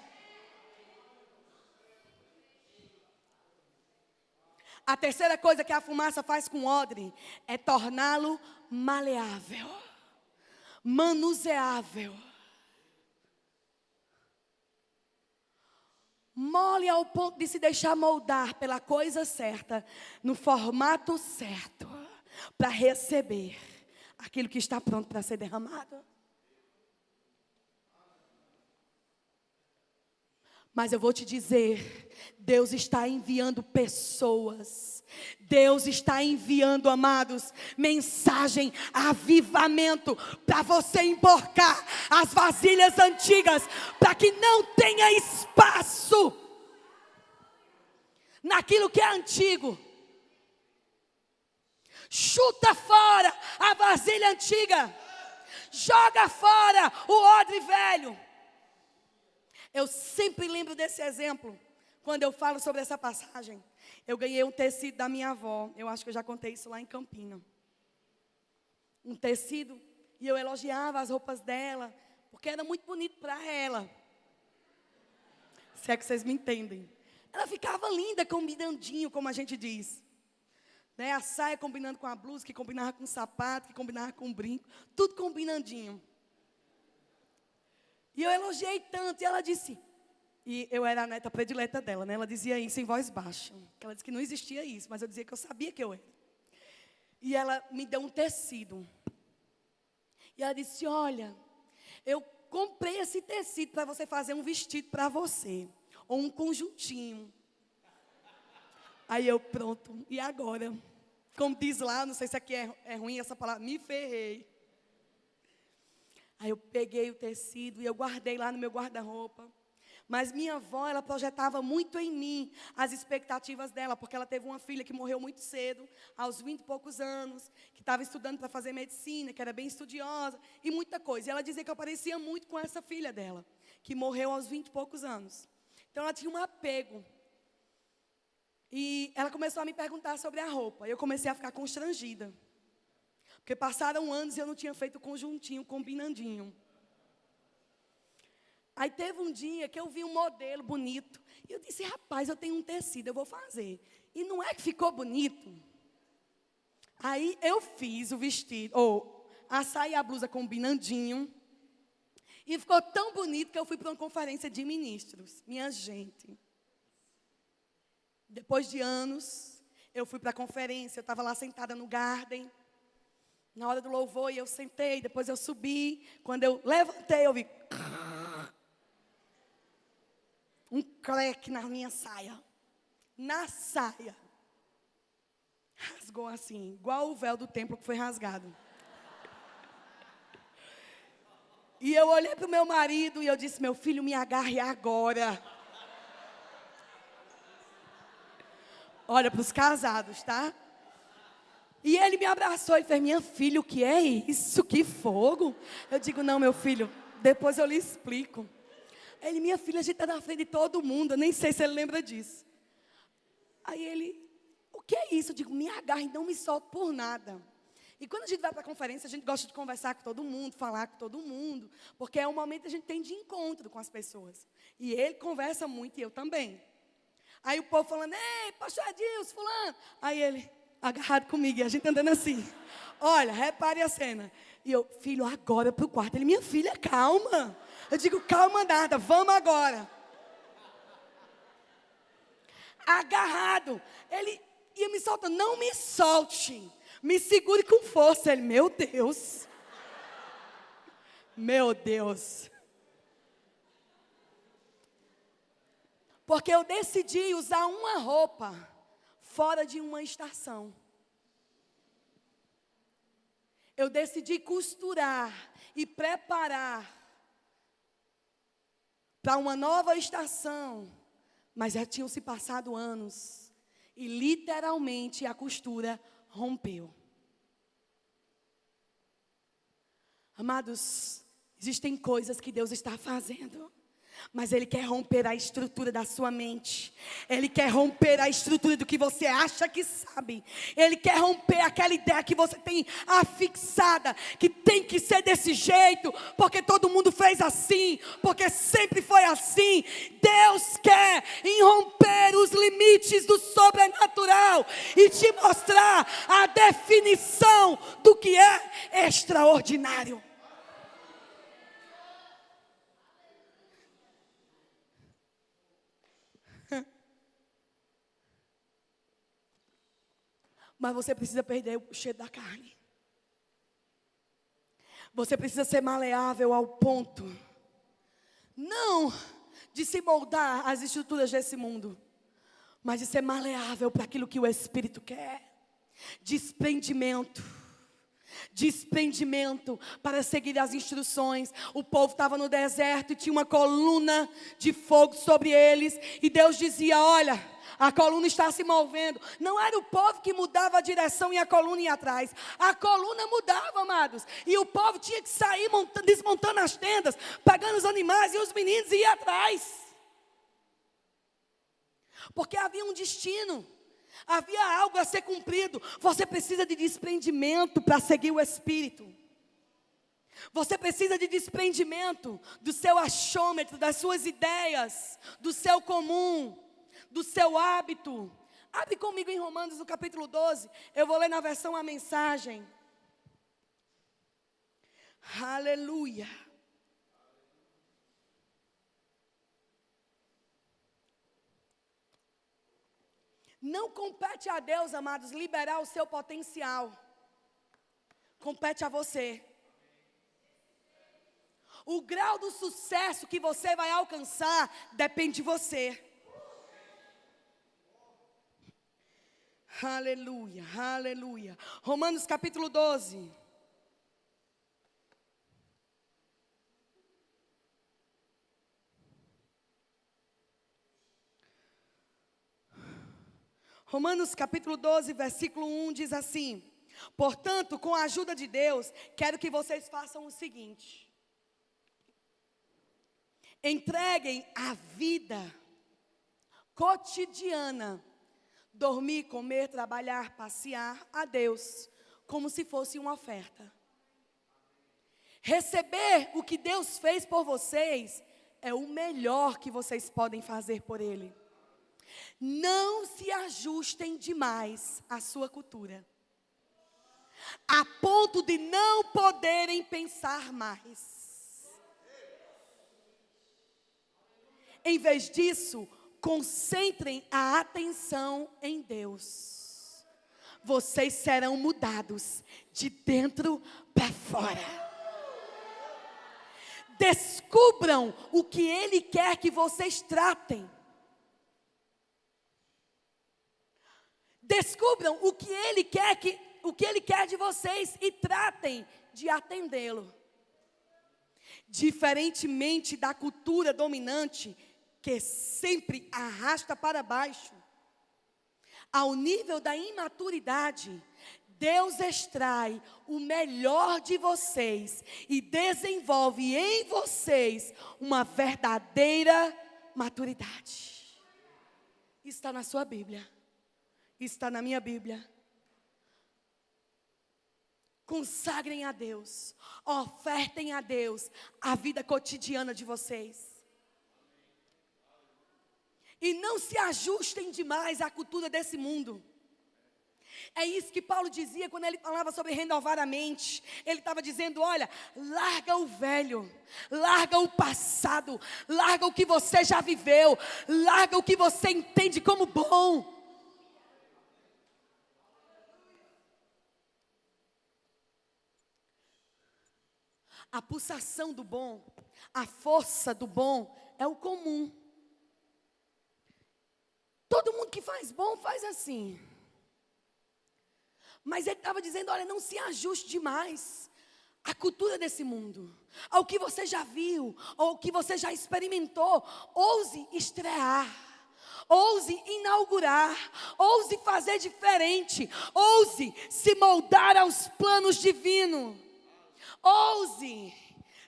A terceira coisa que a fumaça faz com o odre é torná-lo maleável, manuseável, mole ao ponto de se deixar moldar pela coisa certa, no formato certo, para receber aquilo que está pronto para ser derramado. Mas eu vou te dizer, Deus está enviando pessoas, Deus está enviando, amados, mensagem, avivamento, para você emborcar as vasilhas antigas, para que não tenha espaço naquilo que é antigo. Chuta fora a vasilha antiga, joga fora o odre velho. Eu sempre lembro desse exemplo, quando eu falo sobre essa passagem. Eu ganhei um tecido da minha avó, eu acho que eu já contei isso lá em Campina. Um tecido, e eu elogiava as roupas dela, porque era muito bonito para ela. Se é que vocês me entendem. Ela ficava linda, combinandinho, como a gente diz. Né? A saia combinando com a blusa, que combinava com o sapato, que combinava com o brinco, tudo combinandinho. E eu elogiei tanto, e ela disse, e eu era a neta predileta dela, né? Ela dizia isso em voz baixa, que ela disse que não existia isso, mas eu dizia que eu sabia que eu era. E ela me deu um tecido, e ela disse, olha, eu comprei esse tecido para você fazer um vestido para você, ou um conjuntinho. Aí eu, pronto, e agora? Como diz lá, não sei se aqui é ruim essa palavra, me ferrei. Aí eu peguei o tecido e eu guardei lá no meu guarda-roupa. Mas minha avó, ela projetava muito em mim as expectativas dela, porque ela teve uma filha que morreu muito cedo, aos 20 e poucos anos, que estava estudando para fazer medicina, que era bem estudiosa, e muita coisa. E ela dizia que eu parecia muito com essa filha dela, que morreu aos 20 e poucos anos. Então ela tinha um apego. E ela começou a me perguntar sobre a roupa, e eu comecei a ficar constrangida. Porque passaram anos e eu não tinha feito conjuntinho, combinandinho. Aí teve um dia que eu vi um modelo bonito. E eu disse, rapaz, eu tenho um tecido, eu vou fazer. E não é que ficou bonito? Aí eu fiz o vestido, ou a saia e a blusa combinandinho. E ficou tão bonito que eu fui para uma conferência de ministros. Minha gente. Depois de anos, eu fui para a conferência, eu estava lá sentada no Garden. Na hora do louvor, eu sentei, depois eu subi. Quando eu levantei, eu vi um creque na minha saia. Na saia. Rasgou assim, igual o véu do templo que foi rasgado. E eu olhei para o meu marido e eu disse, meu filho, me agarre agora. Olha para os casados, tá? E ele me abraçou e fez, minha filha, o que é isso? Que fogo? Eu digo, não, meu filho, depois eu lhe explico. Ele, minha filha, a gente está na frente de todo mundo, eu nem sei se ele lembra disso. Aí ele, o que é isso? Eu digo, me agarra e não me solto por nada. E quando a gente vai para a conferência, a gente gosta de conversar com todo mundo, falar com todo mundo, porque é um momento que a gente tem de encontro com as pessoas. E ele conversa muito e eu também. Aí o povo falando, ei, pastor Adilson, fulano. Aí ele, agarrado comigo, e a gente andando assim. Olha, repare a cena. E eu, filho, agora para o quarto. Ele, minha filha, calma. Eu digo, calma nada, vamos agora. Agarrado. Ele ia me soltando, não me solte. Me segure com força. Ele, meu Deus. Meu Deus. Porque eu decidi usar uma roupa fora de uma estação. Eu decidi costurar e preparar para uma nova estação. Mas já tinham se passado anos. E literalmente a costura rompeu. Amados, existem coisas que Deus está fazendo. Mas Ele quer romper a estrutura da sua mente. Ele quer romper a estrutura do que você acha que sabe. Ele quer romper aquela ideia que você tem afixada, que tem que ser desse jeito, porque todo mundo fez assim, porque sempre foi assim. Deus quer irromper os limites do sobrenatural e te mostrar a definição do que é extraordinário. Mas você precisa perder o cheiro da carne. Você precisa ser maleável ao ponto, não de se moldar às estruturas desse mundo, mas de ser maleável para aquilo que o Espírito quer. Desprendimento. Desprendimento para seguir as instruções. O povo estava no deserto e tinha uma coluna de fogo sobre eles. E Deus dizia, olha, a coluna está se movendo. Não era o povo que mudava a direção e a coluna ia atrás. A coluna mudava, amados. E o povo tinha que sair desmontando as tendas, pegando os animais e os meninos e ir atrás. Porque havia um destino. Havia algo a ser cumprido. Você precisa de desprendimento para seguir o Espírito. Você precisa de desprendimento do seu achômetro, das suas ideias, do seu comum, do seu hábito. Abre comigo em Romanos, no capítulo 12. Eu vou ler na versão A Mensagem. Aleluia. Não compete a Deus, amados, liberar o seu potencial. Compete a você. O grau do sucesso que você vai alcançar depende de você. Aleluia, aleluia. Romanos capítulo 12. Romanos capítulo 12, versículo 1 diz assim: portanto, com a ajuda de Deus, quero que vocês façam o seguinte: entreguem a vida cotidiana, dormir, comer, trabalhar, passear, a Deus, como se fosse uma oferta. Receber o que Deus fez por vocês é o melhor que vocês podem fazer por Ele. Não se ajustem demais à sua cultura, a ponto de não poderem pensar mais. Em vez disso, concentrem a atenção em Deus. Vocês serão mudados de dentro para fora. Descubram o que Ele quer que vocês tratem. Descubram o que Ele quer de vocês e tratem de atendê-lo. Diferentemente da cultura dominante, que sempre arrasta para baixo, ao nível da imaturidade, Deus extrai o melhor de vocês e desenvolve em vocês uma verdadeira maturidade. Isso está na sua Bíblia. Está na minha Bíblia. Consagrem a Deus, ofertem a Deus a vida cotidiana de vocês. E não se ajustem demais à cultura desse mundo. É isso que Paulo dizia quando ele falava sobre renovar a mente. Ele estava dizendo, olha, larga o velho, larga o passado, larga o que você já viveu, larga o que você entende como bom. A pulsação do bom, a força do bom é o comum. Todo mundo que faz bom faz assim. Mas ele estava dizendo, olha, não se ajuste demais à cultura desse mundo, ao que você já viu, ao que você já experimentou. Ouse estrear, ouse inaugurar, ouse fazer diferente, ouse se moldar aos planos divinos, ouse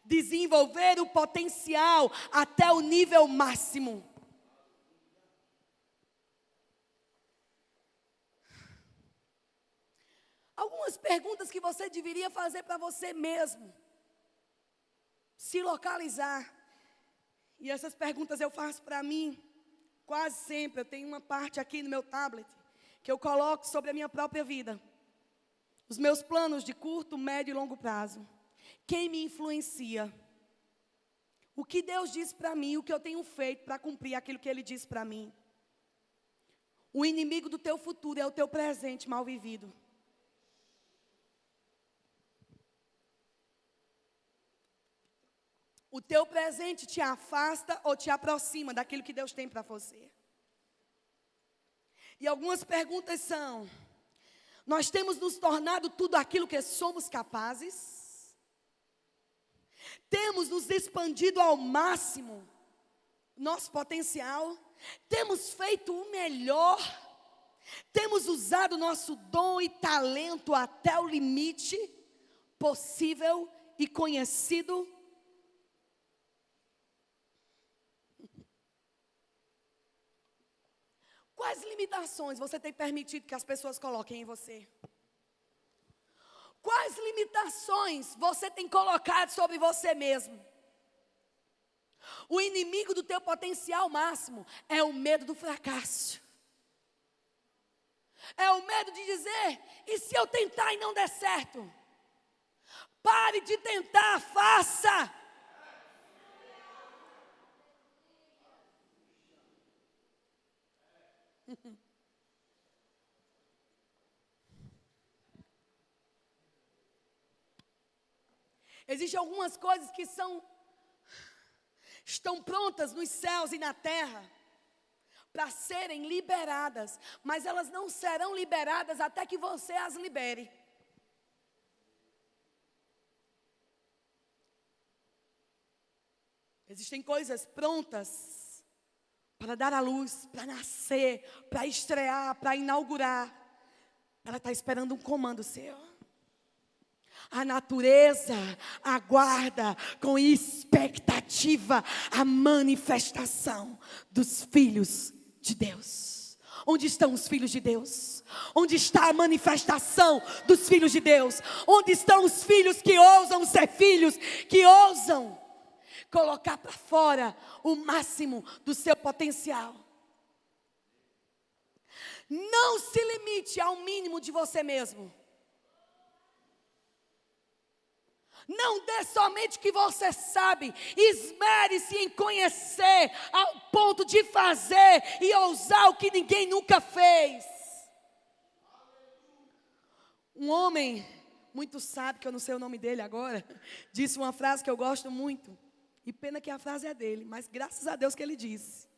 desenvolver o potencial até o nível máximo. Algumas perguntas que você deveria fazer para você mesmo. Se localizar. E essas perguntas eu faço para mim quase sempre. Eu tenho uma parte aqui no meu tablet que eu coloco sobre a minha própria vida. Os meus planos de curto, médio e longo prazo. Quem me influencia? O que Deus diz para mim, o que eu tenho feito para cumprir aquilo que Ele diz para mim. O inimigo do teu futuro é o teu presente mal vivido. O teu presente te afasta ou te aproxima daquilo que Deus tem para você. E algumas perguntas são: nós temos nos tornado tudo aquilo que somos capazes? Temos nos expandido ao máximo nosso potencial? Temos feito o melhor? Temos usado nosso dom e talento até o limite possível e conhecido? Quais limitações você tem permitido que as pessoas coloquem em você? Quais limitações você tem colocado sobre você mesmo? O inimigo do teu potencial máximo é o medo do fracasso. É o medo de dizer, e se eu tentar e não der certo? Pare de tentar, faça! Existem algumas coisas que estão prontas nos céus e na terra para serem liberadas, mas elas não serão liberadas até que você as libere. Existem coisas prontas para dar à luz, para nascer, para estrear, para inaugurar. Ela está esperando um comando seu. A natureza aguarda com expectativa a manifestação dos filhos de Deus. Onde estão os filhos de Deus? Onde está a manifestação dos filhos de Deus? Onde estão os filhos que ousam ser filhos, que ousam colocar para fora o máximo do seu potencial? Não se limite ao mínimo de você mesmo. Não dê somente o que você sabe. Esmere-se em conhecer ao ponto de fazer e ousar o que ninguém nunca fez. Um homem muito sábio, que eu não sei o nome dele agora, disse uma frase que eu gosto muito. E pena que a frase é dele, mas graças a Deus que ele disse.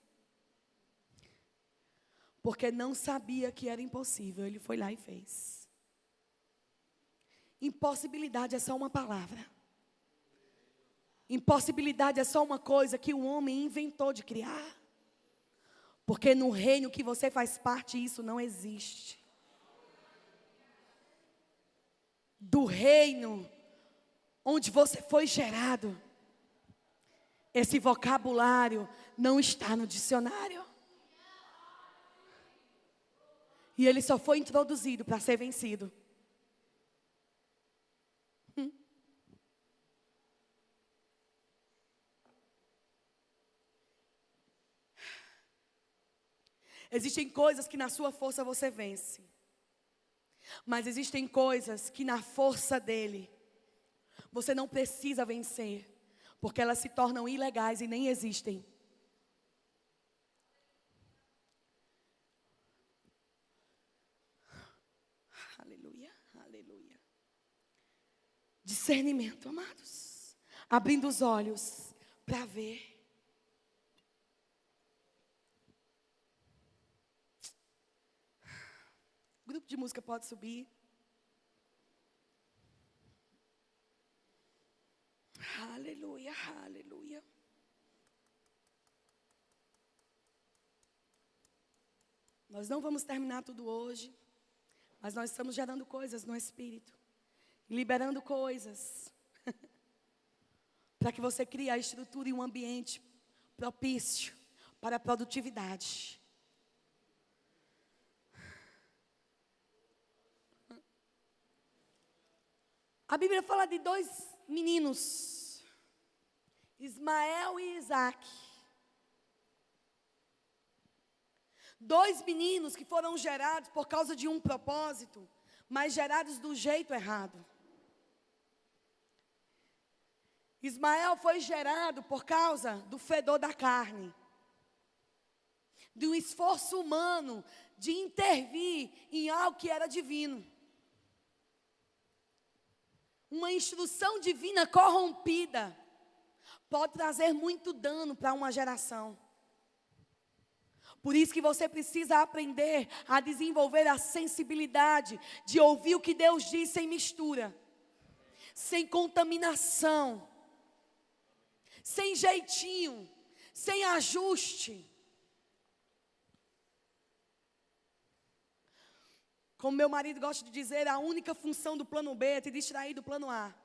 Porque não sabia que era impossível, ele foi lá e fez. Impossibilidade é só uma palavra. Impossibilidade é só uma coisa que o homem inventou de criar. Porque no reino que você faz parte, isso não existe. Do reino onde você foi gerado, esse vocabulário não está no dicionário. E ele só foi introduzido para ser vencido. Existem coisas que na sua força você vence. Mas existem coisas que na força dele você não precisa vencer, porque elas se tornam ilegais e nem existem. Aleluia, aleluia. Discernimento, amados. Abrindo os olhos para ver. O grupo de música pode subir. Aleluia, aleluia. Nós não vamos terminar tudo hoje, mas nós estamos gerando coisas no Espírito, liberando coisas, para que você crie a estrutura e um ambiente propício para a produtividade. A Bíblia fala de dois meninos, Ismael e Isaac. Dois meninos que foram gerados por causa de um propósito, mas gerados do jeito errado. Ismael foi gerado por causa do fedor da carne, de um esforço humano de intervir em algo que era divino. Uma instrução divina corrompida pode trazer muito dano para uma geração. Por isso que você precisa aprender a desenvolver a sensibilidade de ouvir o que Deus diz sem mistura, sem contaminação, sem jeitinho, sem ajuste. Como meu marido gosta de dizer, a única função do plano B é te distrair do plano A.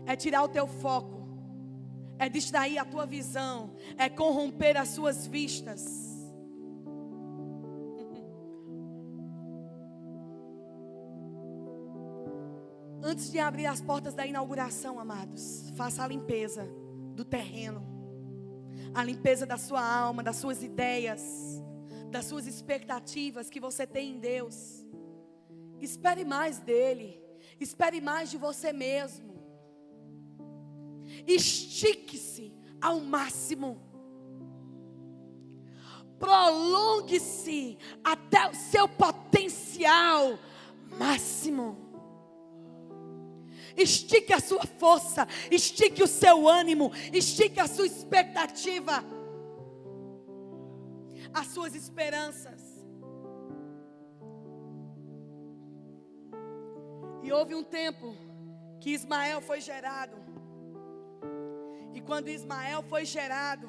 É tirar o teu foco. É distrair a tua visão. É corromper as suas vistas. Antes de abrir as portas da inauguração, amados, faça a limpeza do terreno. A limpeza da sua alma, das suas ideias, das suas expectativas que você tem em Deus. Espere mais dele. Espere mais de você mesmo. Estique-se ao máximo. Prolongue-se até o seu potencial máximo. Estique a sua força. Estique o seu ânimo. Estique a sua expectativa. As suas esperanças. E houve um tempo que Ismael foi gerado. E quando Ismael foi gerado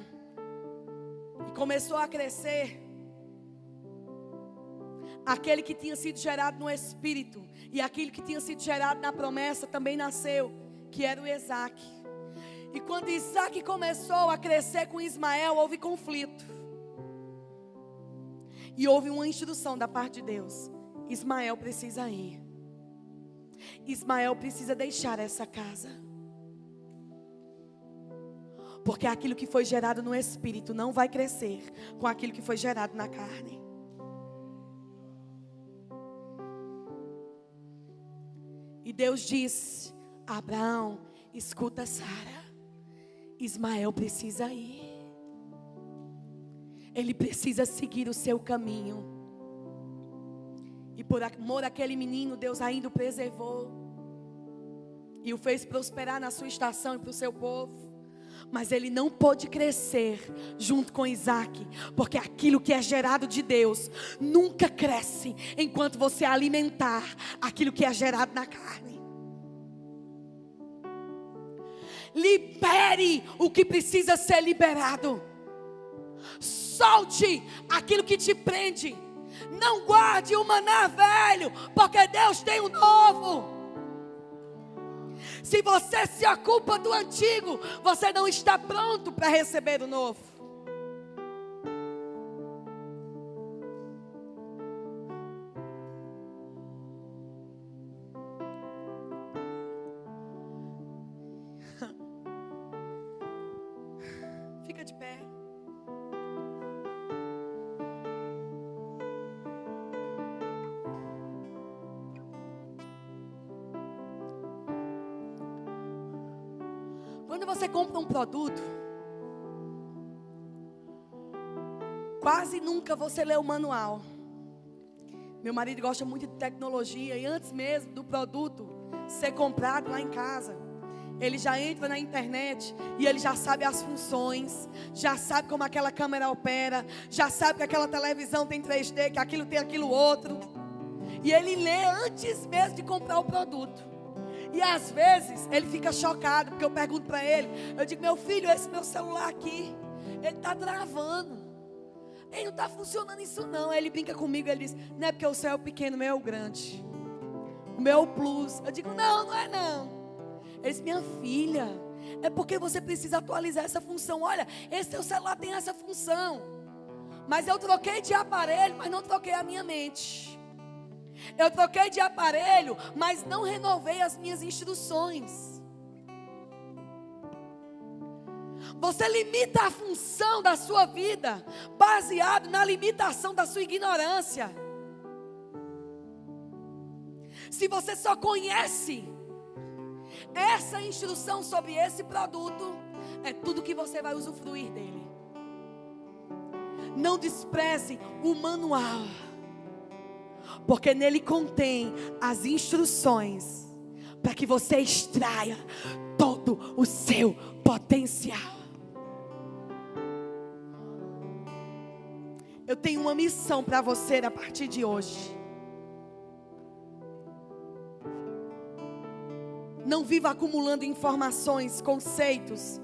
e começou a crescer, aquele que tinha sido gerado no Espírito e aquele que tinha sido gerado na promessa também nasceu, que era o Isaac. E quando Isaac começou a crescer com Ismael, houve conflito. E houve uma instrução da parte de Deus. Ismael precisa ir. Ismael precisa deixar essa casa. Porque aquilo que foi gerado no Espírito não vai crescer com aquilo que foi gerado na carne. E Deus disse: Abraão, escuta Sara. Ismael precisa ir. Ele precisa seguir o seu caminho. E por amor àquele menino, Deus ainda o preservou. E o fez prosperar na sua estação e para o seu povo. Mas ele não pôde crescer junto com Isaac. Porque aquilo que é gerado de Deus nunca cresce enquanto você alimentar aquilo que é gerado na carne. Libere o que precisa ser liberado. Solte aquilo que te prende. Não guarde o maná velho, porque Deus tem um novo. Se você se ocupa do antigo, você não está pronto para receber o novo. Quando você compra um produto, quase nunca você lê o manual. Meu marido gosta muito de tecnologia e antes mesmo do produto ser comprado lá em casa, ele já entra na internet e ele já sabe as funções, já sabe como aquela câmera opera, já sabe que aquela televisão tem 3D, que aquilo tem aquilo outro. E ele lê antes mesmo de comprar o produto. E às vezes ele fica chocado, porque eu pergunto para ele, eu digo, meu filho, esse meu celular aqui, ele está travando. Ele não está funcionando isso não. Aí ele brinca comigo, ele diz, não é porque o seu é o pequeno, o meu é o grande. O meu é o plus. Eu digo, não é não. Ele disse, minha filha, é porque você precisa atualizar essa função. Olha, esse teu celular tem essa função. Mas eu troquei de aparelho, mas não troquei a minha mente. Eu troquei de aparelho, mas não renovei as minhas instruções. Você limita a função da sua vida baseado na limitação da sua ignorância. Se você só conhece essa instrução sobre esse produto, é tudo que você vai usufruir dele. Não despreze o manual, porque nele contém as instruções para que você extraia todo o seu potencial. Eu tenho uma missão para você a partir de hoje. Não viva acumulando informações, conceitos,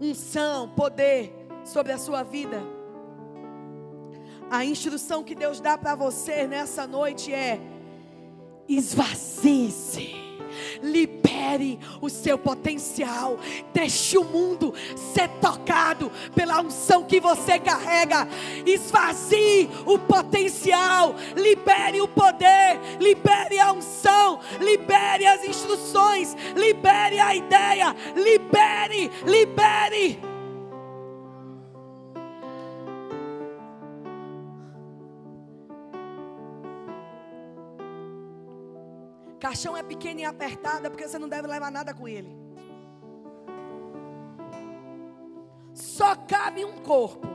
unção, poder sobre a sua vida. A instrução que Deus dá para você nessa noite é: esvazie-se. Libere o seu potencial. Deixe o mundo ser tocado pela unção que você carrega. Esvazie o potencial. Libere o poder. Libere a unção. Libere as instruções. Libere a ideia. Libere. Caixão é pequeno e apertado, é porque você não deve levar nada com ele. Só cabe um corpo,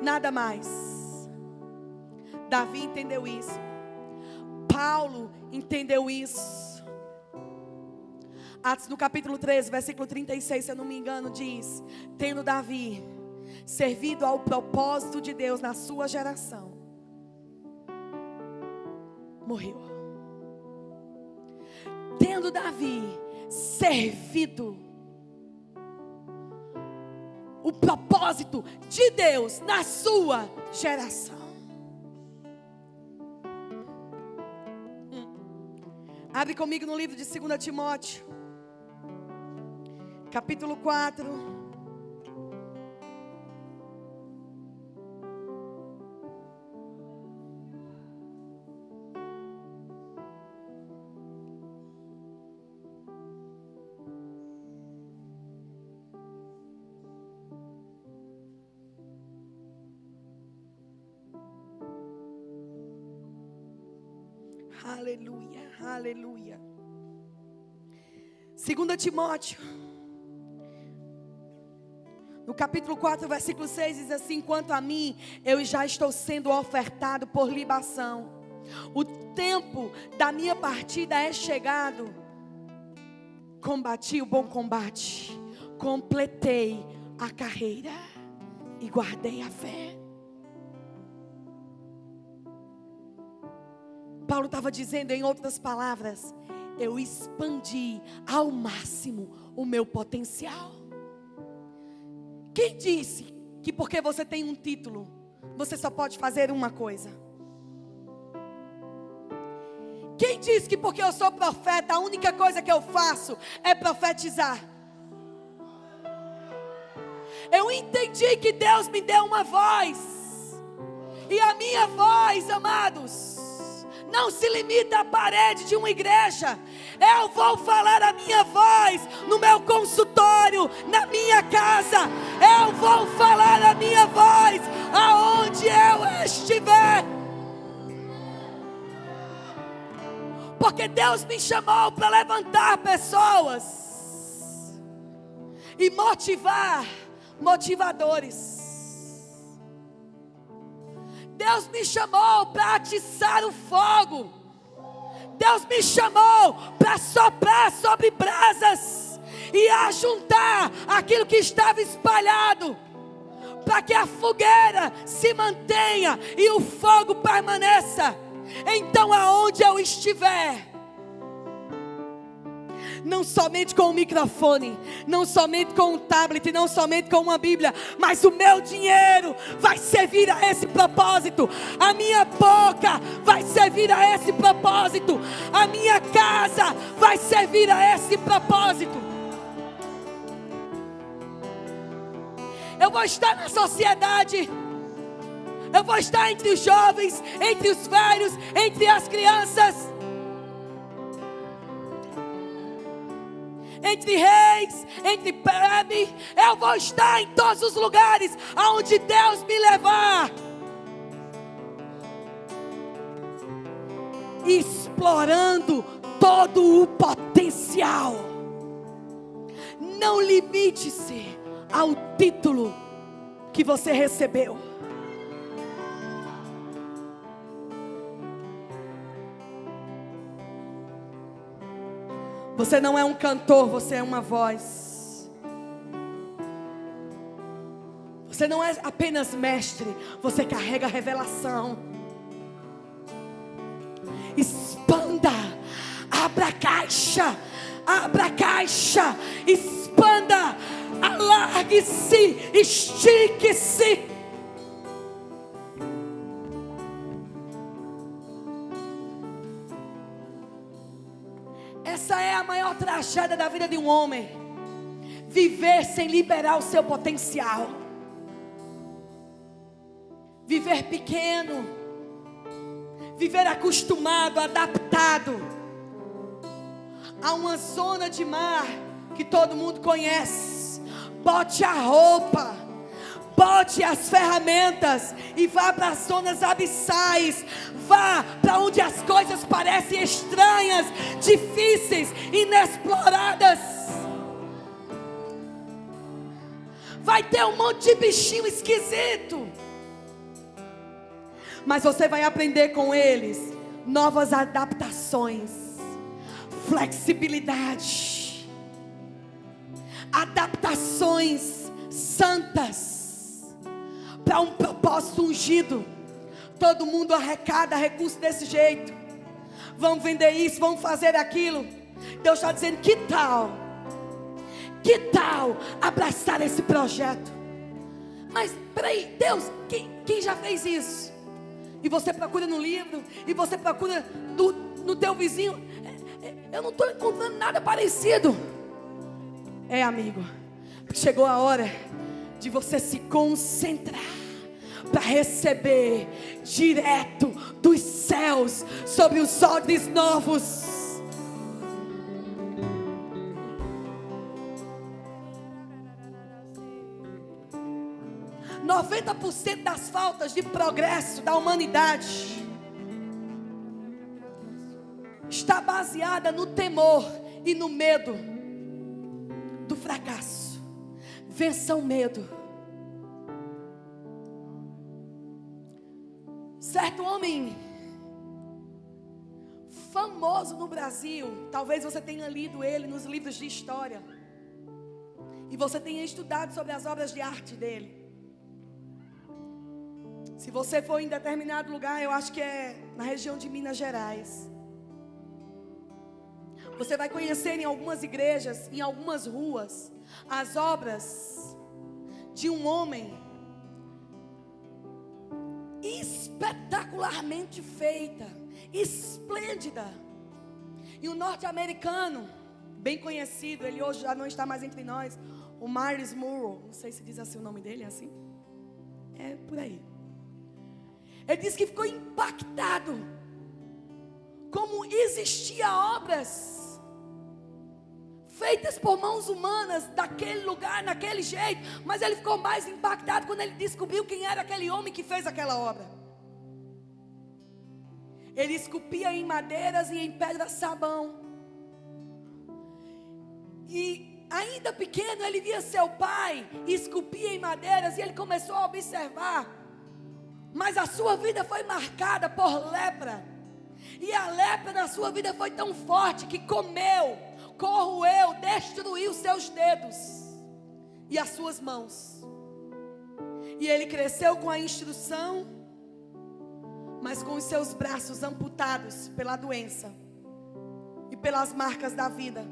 nada mais. Davi entendeu isso. Paulo entendeu isso. Atos no capítulo 13, versículo 36, se eu não me engano, diz: tendo Davi servido ao propósito de Deus na sua geração, morreu. Tendo Davi servido o propósito de Deus na sua geração. Abre comigo no livro de 2 Timóteo, capítulo 4. Aleluia, aleluia. 2 Timóteo, no capítulo 4, versículo 6, diz assim: quanto a mim, eu já estou sendo ofertado por libação. O tempo da minha partida é chegado. Combati o bom combate, completei a carreira e guardei a fé. Paulo estava dizendo, em outras palavras, eu expandi ao máximo o meu potencial. Quem disse que porque você tem um título, você só pode fazer uma coisa? Quem disse que porque eu sou profeta, a única coisa que eu faço é profetizar? Eu entendi que Deus me deu uma voz. E a minha voz, amados, não se limita à parede de uma igreja. Eu vou falar a minha voz no meu consultório, na minha casa. Eu vou falar a minha voz aonde eu estiver. Porque Deus me chamou para levantar pessoas. e motivar motivadores. Deus me chamou para atiçar o fogo. Deus me chamou para soprar sobre brasas e ajuntar aquilo que estava espalhado, para que a fogueira se mantenha e o fogo permaneça. Então, aonde eu estiver, não somente com um microfone, não somente com um tablet, não somente com uma Bíblia, mas o meu dinheiro vai servir a esse propósito, a minha boca vai servir a esse propósito, a minha casa vai servir a esse propósito. Eu vou estar na sociedade, eu vou estar entre os jovens, entre os velhos, entre as crianças, entre reis, entre plebe. Eu vou estar em todos os lugares aonde Deus me levar, explorando todo o potencial. Não limite-se ao título que você recebeu. Você não é um cantor, você é uma voz. Você não é apenas mestre, você carrega revelação. Expanda, abra a caixa, expanda, alargue-se, estique-se. Essa é a maior tragédia da vida de um homem: viver sem liberar o seu potencial, viver pequeno, viver acostumado, adaptado a uma zona de mar que todo mundo conhece. Bote a roupa, bote as ferramentas e vá para as zonas abissais. Vá para onde as coisas parecem estranhas, difíceis, inexploradas. Vai ter um monte de bichinho esquisito, mas você vai aprender com eles novas adaptações, flexibilidade, adaptações santas para um propósito ungido. Todo mundo arrecada recurso desse jeito. Vamos vender isso, vamos fazer aquilo. Deus está dizendo: que tal? Que tal abraçar esse projeto? Mas peraí, Deus, quem já fez isso? E você procura no livro, e você procura no teu vizinho. Eu não estou encontrando nada parecido. Amigo, chegou a hora de você se concentrar para receber direto dos céus sobre os odres novos. 90% das faltas de progresso da humanidade está baseada no temor e no medo do fracasso. Vença o medo. Certo homem famoso no Brasil, talvez você tenha lido ele nos livros de história, e você tenha estudado sobre as obras de arte dele. Se você for em determinado lugar, eu acho que é na região de Minas Gerais, você vai conhecer em algumas igrejas, em algumas ruas, as obras de um homem espetacularmente feita, esplêndida. E um norte-americano bem conhecido, ele hoje já não está mais entre nós, o Myles Munroe, não sei se diz assim o nome dele, é assim? É por aí. Ele disse que ficou impactado como existiam obras feitas por mãos humanas daquele lugar, naquele jeito. Mas ele ficou mais impactado quando ele descobriu quem era aquele homem que fez aquela obra. Ele esculpia em madeiras e em pedra sabão, e ainda pequeno, ele via seu pai esculpir em madeiras e ele começou a observar. Mas a sua vida foi marcada por lepra. E a lepra na sua vida foi tão forte que comeu, corroeu, destruiu seus dedos e as suas mãos. E ele cresceu com a instrução, mas com os seus braços amputados pela doença e pelas marcas da vida.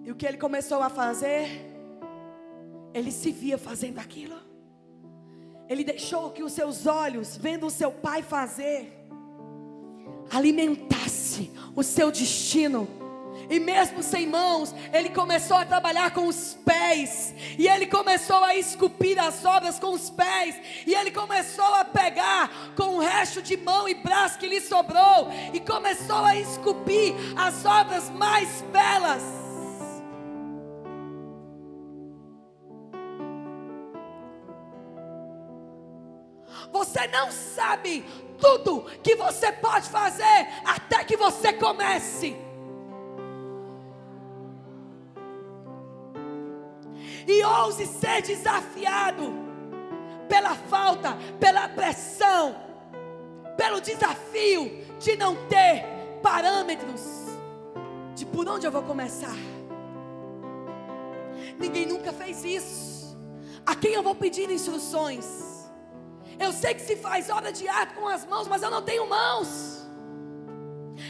E o que ele começou a fazer? Ele se via fazendo aquilo. Ele deixou que os seus olhos, vendo o seu pai fazer, alimentasse o seu destino. E mesmo sem mãos, ele começou a trabalhar com os pés. E ele começou a esculpir as obras com os pés. E ele começou a pegar com o resto de mão e braço que lhe sobrou. E começou a esculpir as obras mais belas. Você não sabe tudo que você pode fazer até que você comece. E ouse ser desafiado pela falta, pela pressão, pelo desafio de não ter parâmetros de por onde eu vou começar. Ninguém nunca fez isso. A quem eu vou pedir instruções? Eu sei que se faz obra de arte com as mãos, mas eu não tenho mãos.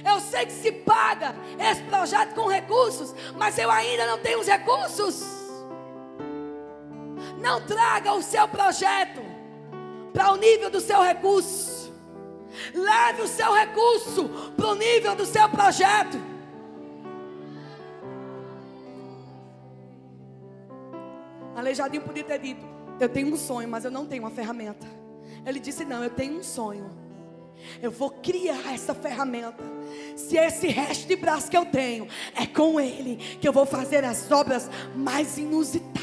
Eu sei que se paga esse projeto com recursos, mas eu ainda não tenho os recursos. Não traga o seu projeto para o nível do seu recurso. Leve o seu recurso para o nível do seu projeto. Aleijadinho podia ter dito: eu tenho um sonho, mas eu não tenho uma ferramenta. Ele disse: não, eu tenho um sonho. Eu vou criar essa ferramenta. Se esse resto de braço que eu tenho, é com ele que eu vou fazer as obras mais inusitadas.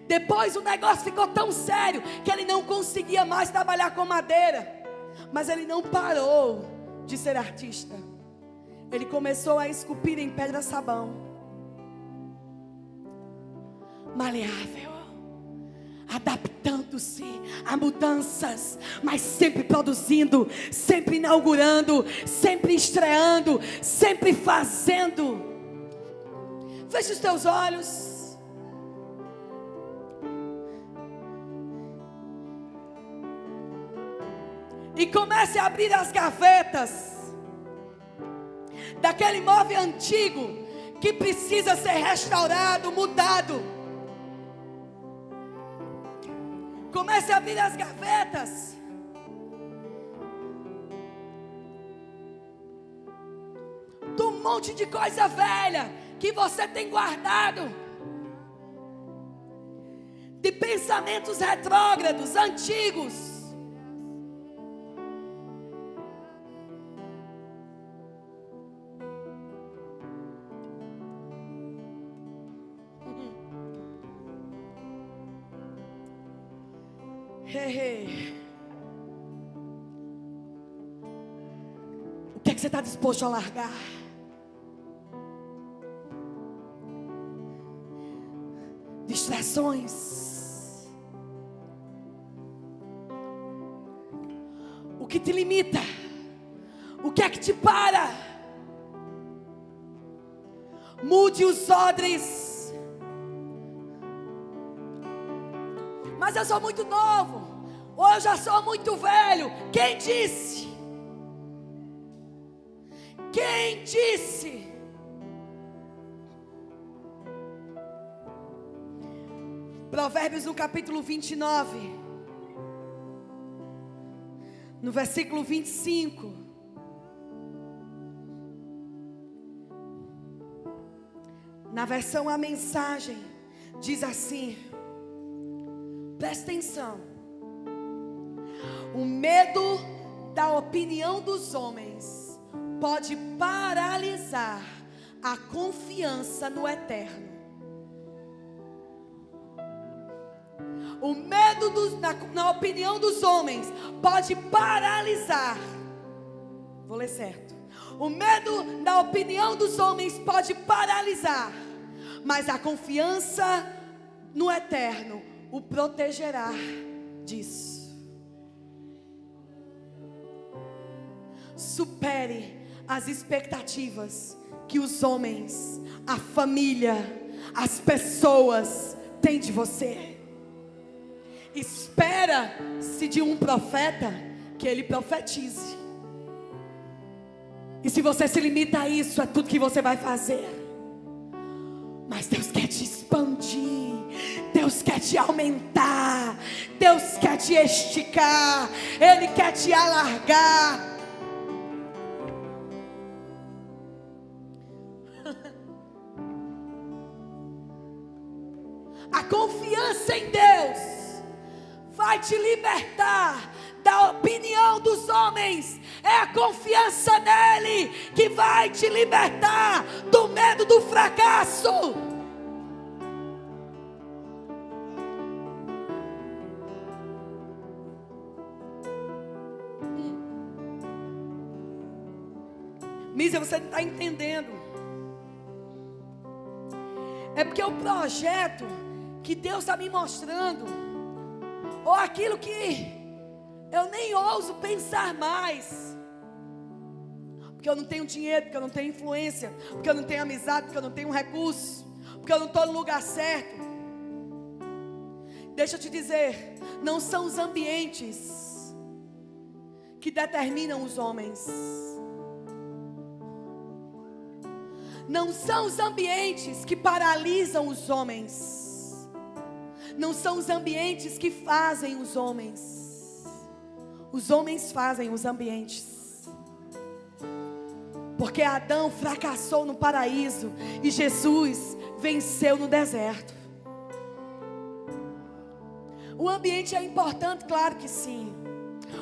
Depois o negócio ficou tão sério que ele não conseguia mais trabalhar com madeira. Mas ele não parou de ser artista. Ele começou a esculpir em pedra sabão, maleável, adaptando-se a mudanças, mas sempre produzindo, sempre inaugurando, sempre estreando, sempre fazendo. Feche os teus olhos. E comece a abrir as gavetas daquele móvel antigo que precisa ser restaurado, mudado. Comece a abrir as gavetas. Do monte de coisa velha que você tem guardado. De pensamentos retrógrados, antigos. O que é que você está disposto a largar? Distrações. O que te limita? O que é que te para? Mude os odres. Mas eu sou muito novo, ou eu já sou muito velho. Quem disse? Quem disse? Provérbios no capítulo 29, no versículo 25. Na versão A Mensagem, diz assim: presta atenção. O medo da opinião dos homens pode paralisar a confiança no eterno. O medo na opinião dos homens pode paralisar. Vou ler certo. O medo da opinião dos homens pode paralisar, mas a confiança no eterno o protegerá disso. Supere as expectativas que os homens, a família, as pessoas têm de você. Espera-se de um profeta que ele profetize. E se você se limita a isso, é tudo que você vai fazer. Mas Deus quer te expandir, Deus quer te aumentar, Deus quer te esticar, Ele quer te alargar. A confiança em Deus vai te libertar da opinião dos homens. É a confiança nele que vai te libertar do medo do fracasso. Mísia, você não está entendendo. É porque o projeto que Deus está me mostrando, ou aquilo que eu nem ouso pensar mais, porque eu não tenho dinheiro, porque eu não tenho influência, porque eu não tenho amizade, porque eu não tenho recurso, porque eu não estou no lugar certo. Deixa eu te dizer, não são os ambientes que determinam os homens. Não são os ambientes que paralisam os homens. Não são os ambientes que fazem os homens. Os homens fazem os ambientes. Porque Adão fracassou no paraíso e Jesus venceu no deserto. O ambiente é importante, claro que sim.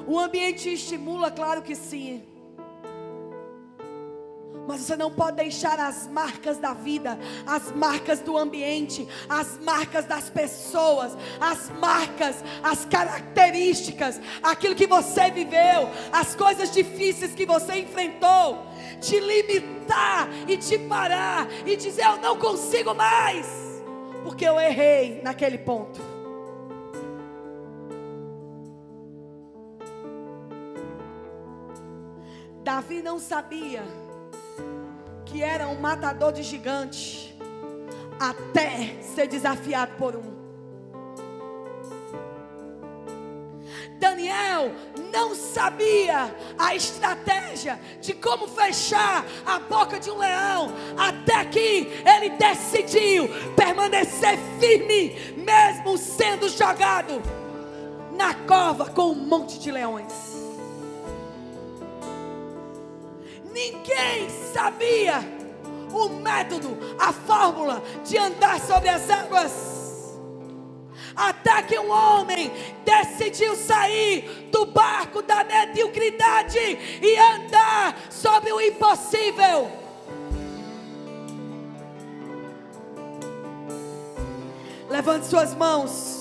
O ambiente estimula, claro que sim. Mas você não pode deixar as marcas da vida, as marcas do ambiente, as marcas das pessoas, as marcas, as características, aquilo que você viveu, as coisas difíceis que você enfrentou, te limitar e te parar e dizer: eu não consigo mais, porque eu errei naquele ponto. Davi não sabia que era um matador de gigante, até ser desafiado por um. Daniel não sabia a estratégia de como fechar a boca de um leão, até que ele decidiu permanecer firme, mesmo sendo jogado na cova com um monte de leões. Ninguém sabia o método, a fórmula de andar sobre as águas, até que um homem decidiu sair do barco da mediocridade e andar sobre o impossível. Levante suas mãos.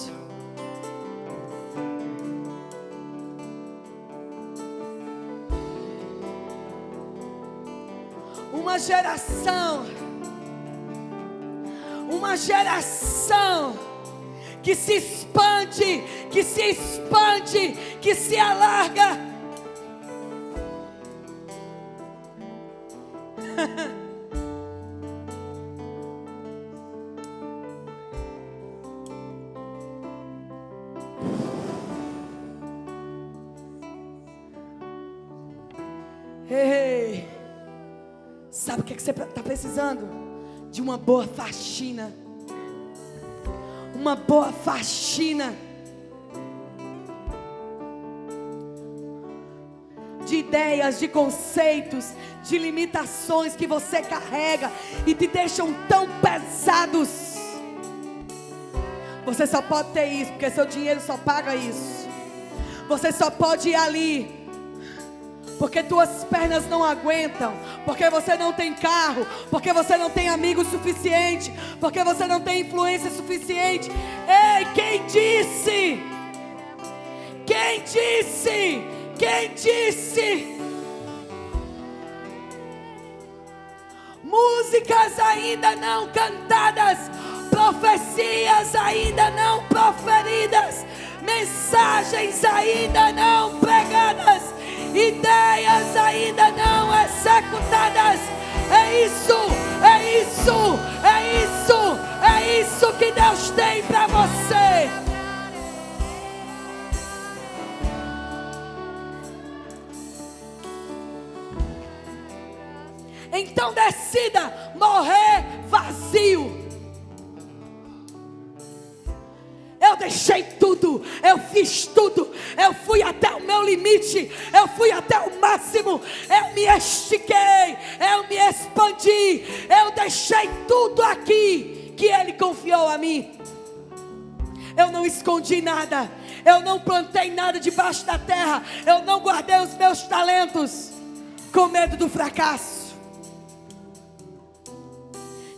Uma geração que se expande, que se alarga. Ei, sabe o que você está precisando? De uma boa faxina. Uma boa faxina de ideias, de conceitos, de limitações que você carrega e te deixam tão pesados. Você só pode ter isso, porque seu dinheiro só paga isso. Você só pode ir ali porque tuas pernas não aguentam, porque você não tem carro, porque você não tem amigos suficiente, porque você não tem influência suficiente. Ei, quem disse? Quem disse? Quem disse? músicas ainda não cantadas, profecias ainda não proferidas, mensagens ainda não pregadas, ideias ainda não executadas. É isso, é isso, é isso, é isso que Deus tem para você. Então decida morrer vazio. Eu deixei tudo, eu fiz tudo, eu fui até o meu limite, eu fui até o máximo, eu me estiquei, eu me expandi, eu deixei tudo aqui que Ele confiou a mim. Eu não escondi nada, eu não plantei nada debaixo da terra, eu não guardei os meus talentos com medo do fracasso.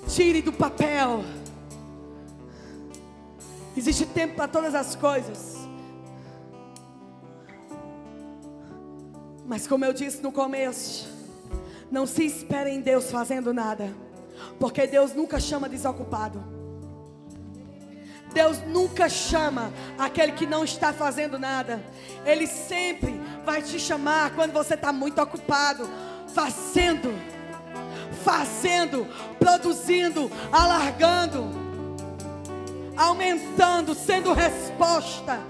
Tire do papel. Existe tempo para todas as coisas. Mas como eu disse no começo, não se espere em Deus fazendo nada, porque Deus nunca chama desocupado. Deus nunca chama aquele que não está fazendo nada. Ele sempre vai te chamar quando você está muito ocupado, fazendo, produzindo, alargando, aumentando, sendo resposta.